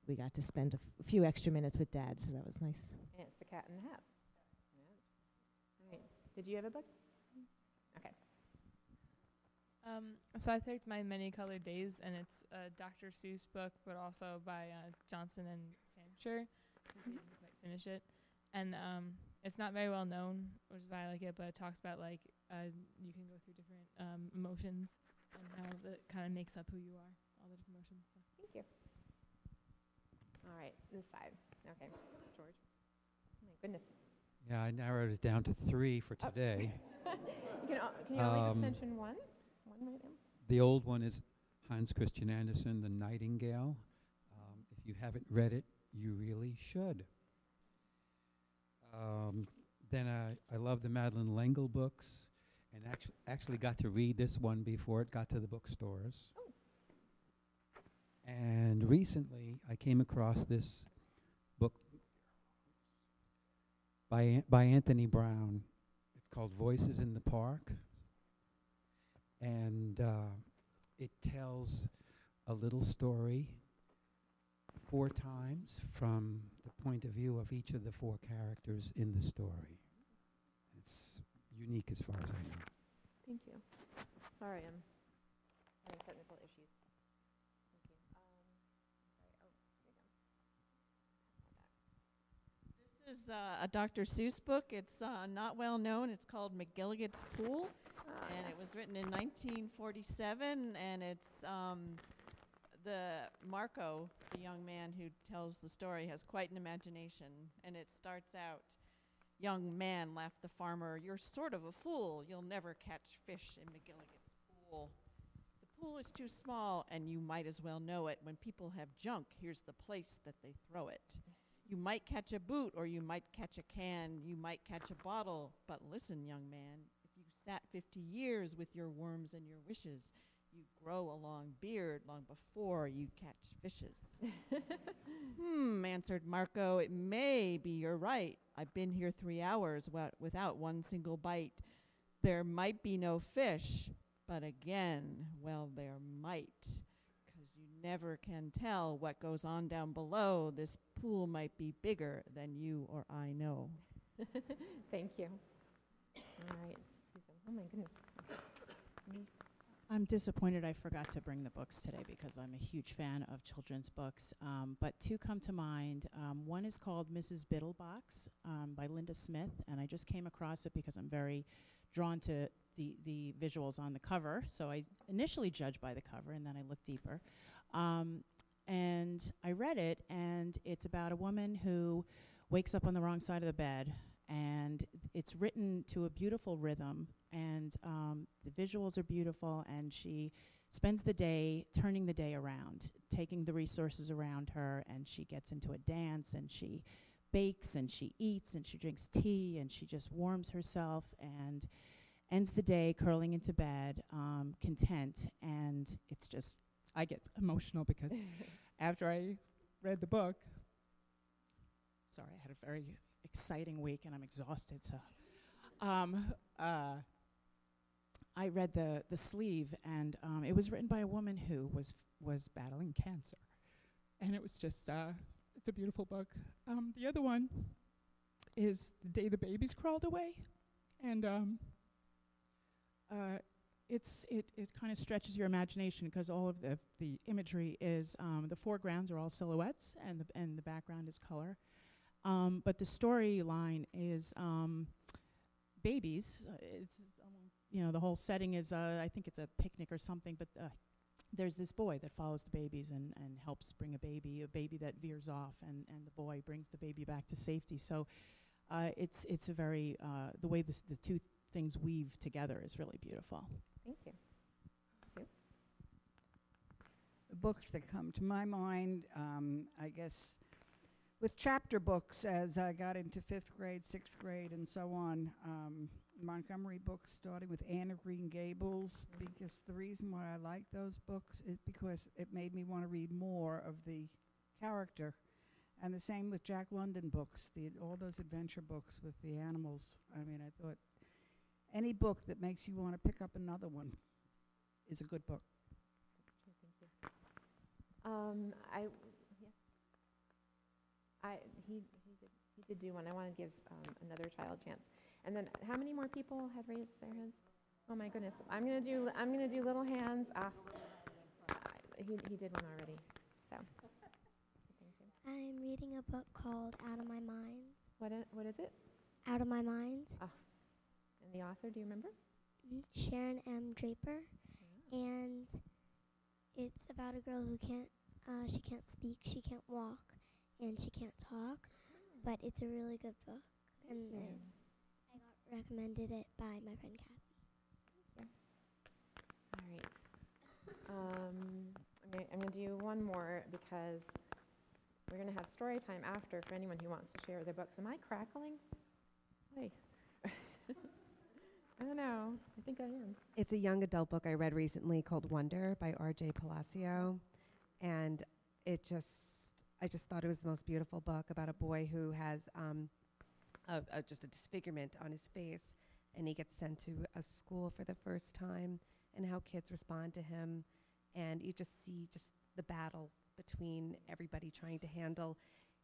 we got to spend a few extra minutes with Dad, so that was nice. And it's The Cat in the Hat. All right. Did you have a book? Okay. So I picked My Many Colored Days, and it's a Dr. Seuss book, but also by Johnson and Fancher, because he didn't quite finish it. And it's not very well known, which is why I like it, but it talks about, like, you can go through different emotions and how that kind of makes up who you are, all the different emotions. So. Thank you. All right, this side. Okay, George. Oh, my goodness. Yeah, I narrowed it down to 3 for today. Can you only just mention one? One right now? The old one is Hans Christian Andersen, The Nightingale. If you haven't read it, you really should. Then I love the Madeleine L'Engle books, and actually got to read this one before it got to the bookstores. And recently, I came across this book by Anthony Brown. It's called Voices in the Park. And it tells a little story 4 times from the point of view of each of the 4 characters in the story. It's unique as far as I know. Thank you. Sorry, I'm having technical issues. Thank you. This is a Dr. Seuss book. It's not well known. It's called McGilligut's Pool, and it was written in 1947. And it's the Marco, the young man who tells the story, has quite an imagination. And it starts out, "Young man," laughed the farmer, "you're sort of a fool. You'll never catch fish in McGilligut's pool. The pool is too small, and you might as well know it. When people have junk, here's the place that they throw it. You might catch a boot, or you might catch a can, you might catch a bottle. But listen, young man, if you sat 50 years with your worms and your wishes, you'd grow a long beard long before you catch fishes." Answered Marco, "It may be you're right. I've been here 3 hours without one single bite. There might be no fish, but again, well, there might. 'Cause you never can tell what goes on down below. This pool might be bigger than you or I know." Thank you. All right, Susan. Oh my goodness. I'm disappointed I forgot to bring the books today because I'm a huge fan of children's books. But 2 come to mind. One is called Mrs. Biddlebox by Linda Smith, and I just came across it because I'm very drawn to the visuals on the cover. So I initially judged by the cover, and then I looked deeper. And I read it, and it's about a woman who wakes up on the wrong side of the bed, and it's written to a beautiful rhythm, and the visuals are beautiful, and she spends the day turning the day around, taking the resources around her, and she gets into a dance, and she bakes, and she eats, and she drinks tea, and she just warms herself, and ends the day curling into bed, content. And it's just, I get emotional because after I read the book, sorry, I had a very exciting week and I'm exhausted, so I read the sleeve, and it was written by a woman who was battling cancer, and it was just it's a beautiful book. The other one is The Day the Babies Crawled Away, and it kind of stretches your imagination because all of the imagery is the foregrounds are all silhouettes and the background is color. But the storyline is babies. The whole setting is, I think it's a picnic or something, but there's this boy that follows the babies and helps bring a baby that veers off, and the boy brings the baby back to safety. So it's a very, the way the 2 things weave together is really beautiful. Thank you. The books that come to my mind, I guess, with chapter books, as I got into 5th grade, 6th grade, and so on, Montgomery books, starting with Anne of Green Gables, because the reason why I like those books is because it made me want to read more of the character. And the same with Jack London books, all those adventure books with the animals. I mean, I thought any book that makes you want to pick up another one is a good book. He did do one. I want to give another child a chance. And then, how many more people have raised their hands? Oh my goodness! I'm gonna do little hands. He did one already. So. Thank you. I'm reading a book called Out of My Mind. What is it? Out of My Mind. Oh. And the author, do you remember? Sharon M. Draper. And it's about a girl who she can't speak, she can't walk, and she can't talk. But it's a really good book. And I got recommended it by my friend Cassie. All right. I'm going to do one more because we're going to have story time after for anyone who wants to share their books. Am I crackling? Hey. I don't know. I think I am. It's a young adult book I read recently called Wonder by R.J. Palacio. And I just thought it was the most beautiful book about a boy who has just a disfigurement on his face, and he gets sent to a school for the first time, and how kids respond to him. And you just see just the battle between everybody trying to handle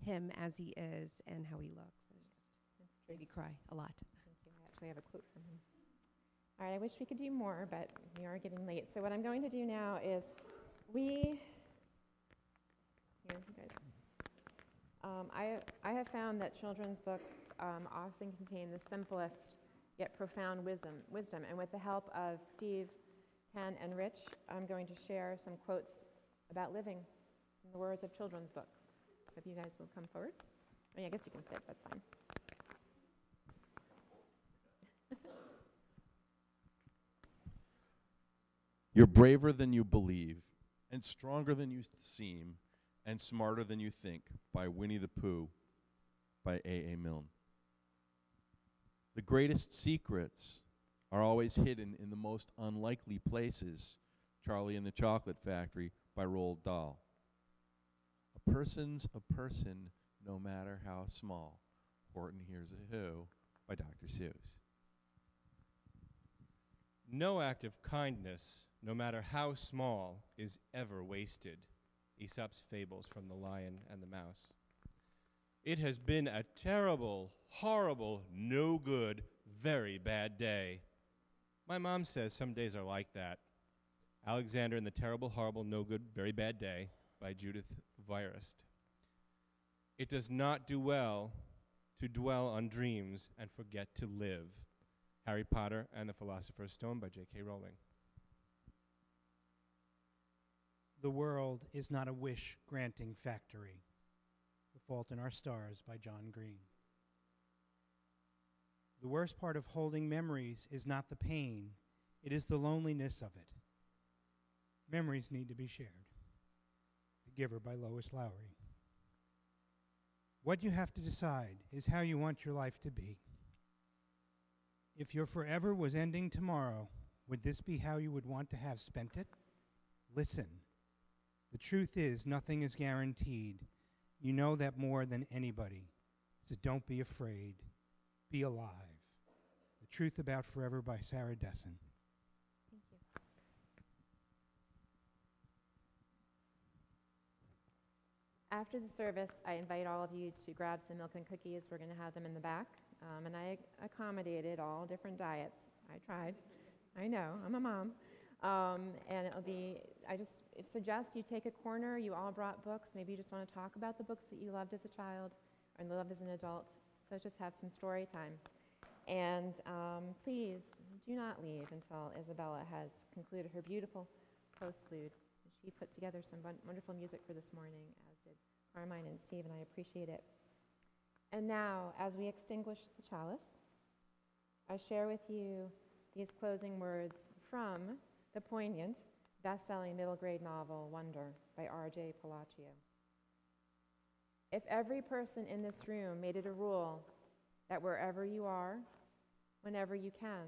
him as he is and how he looks. And it just made me cry a lot. Thank you. I actually have a quote from him. All right, I wish we could do more, but we are getting late. So what I'm going to do now is here, you guys. I have found that children's books often contain the simplest yet profound wisdom. And with the help of Steve, Ken, and Rich, I'm going to share some quotes about living in the words of children's books. If you guys will come forward. I mean, I guess you can sit, that's fine. You're braver than you believe, and stronger than you seem, and smarter than you think, by Winnie the Pooh, by A.A. Milne. The greatest secrets are always hidden in the most unlikely places, Charlie and the Chocolate Factory, by Roald Dahl. A person's a person, no matter how small, Horton Hears a Who, by Dr. Seuss. No act of kindness, no matter how small, is ever wasted. Aesop's Fables from The Lion and the Mouse. It has been a terrible, horrible, no good, very bad day. My mom says some days are like that. Alexander and the Terrible, Horrible, No Good, Very Bad Day by Judith Virist. It does not do well to dwell on dreams and forget to live. Harry Potter and the Philosopher's Stone by J.K. Rowling. The World is Not a Wish-Granting Factory. The Fault in Our Stars by John Green. The worst part of holding memories is not the pain, it is the loneliness of it. Memories need to be shared. The Giver by Lois Lowry. What you have to decide is how you want your life to be. If your forever was ending tomorrow, would this be how you would want to have spent it? Listen. The truth is, nothing is guaranteed. You know that more than anybody. So don't be afraid. Be alive. The Truth About Forever by Sarah Dessen. Thank you. After the service, I invite all of you to grab some milk and cookies. We're going to have them in the back. And I accommodated all different diets. I tried. I know, I'm a mom. And it'll be, I just suggest you take a corner. You all brought books. Maybe you just want to talk about the books that you loved as a child or loved as an adult. So just have some story time. And please do not leave until Isabella has concluded her beautiful postlude. She put together some wonderful music for this morning, as did Carmine and Steve, and I appreciate it. And now, as we extinguish the chalice, I share with you these closing words from the poignant, best-selling middle-grade novel, Wonder, by R.J. Palacio. If every person in this room made it a rule that wherever you are, whenever you can,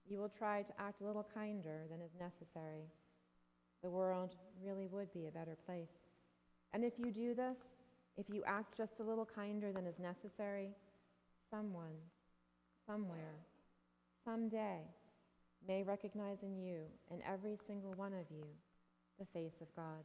you will try to act a little kinder than is necessary, the world really would be a better place. And if you do this, if you act just a little kinder than is necessary, someone, somewhere, someday may recognize in you, in every single one of you, the face of God.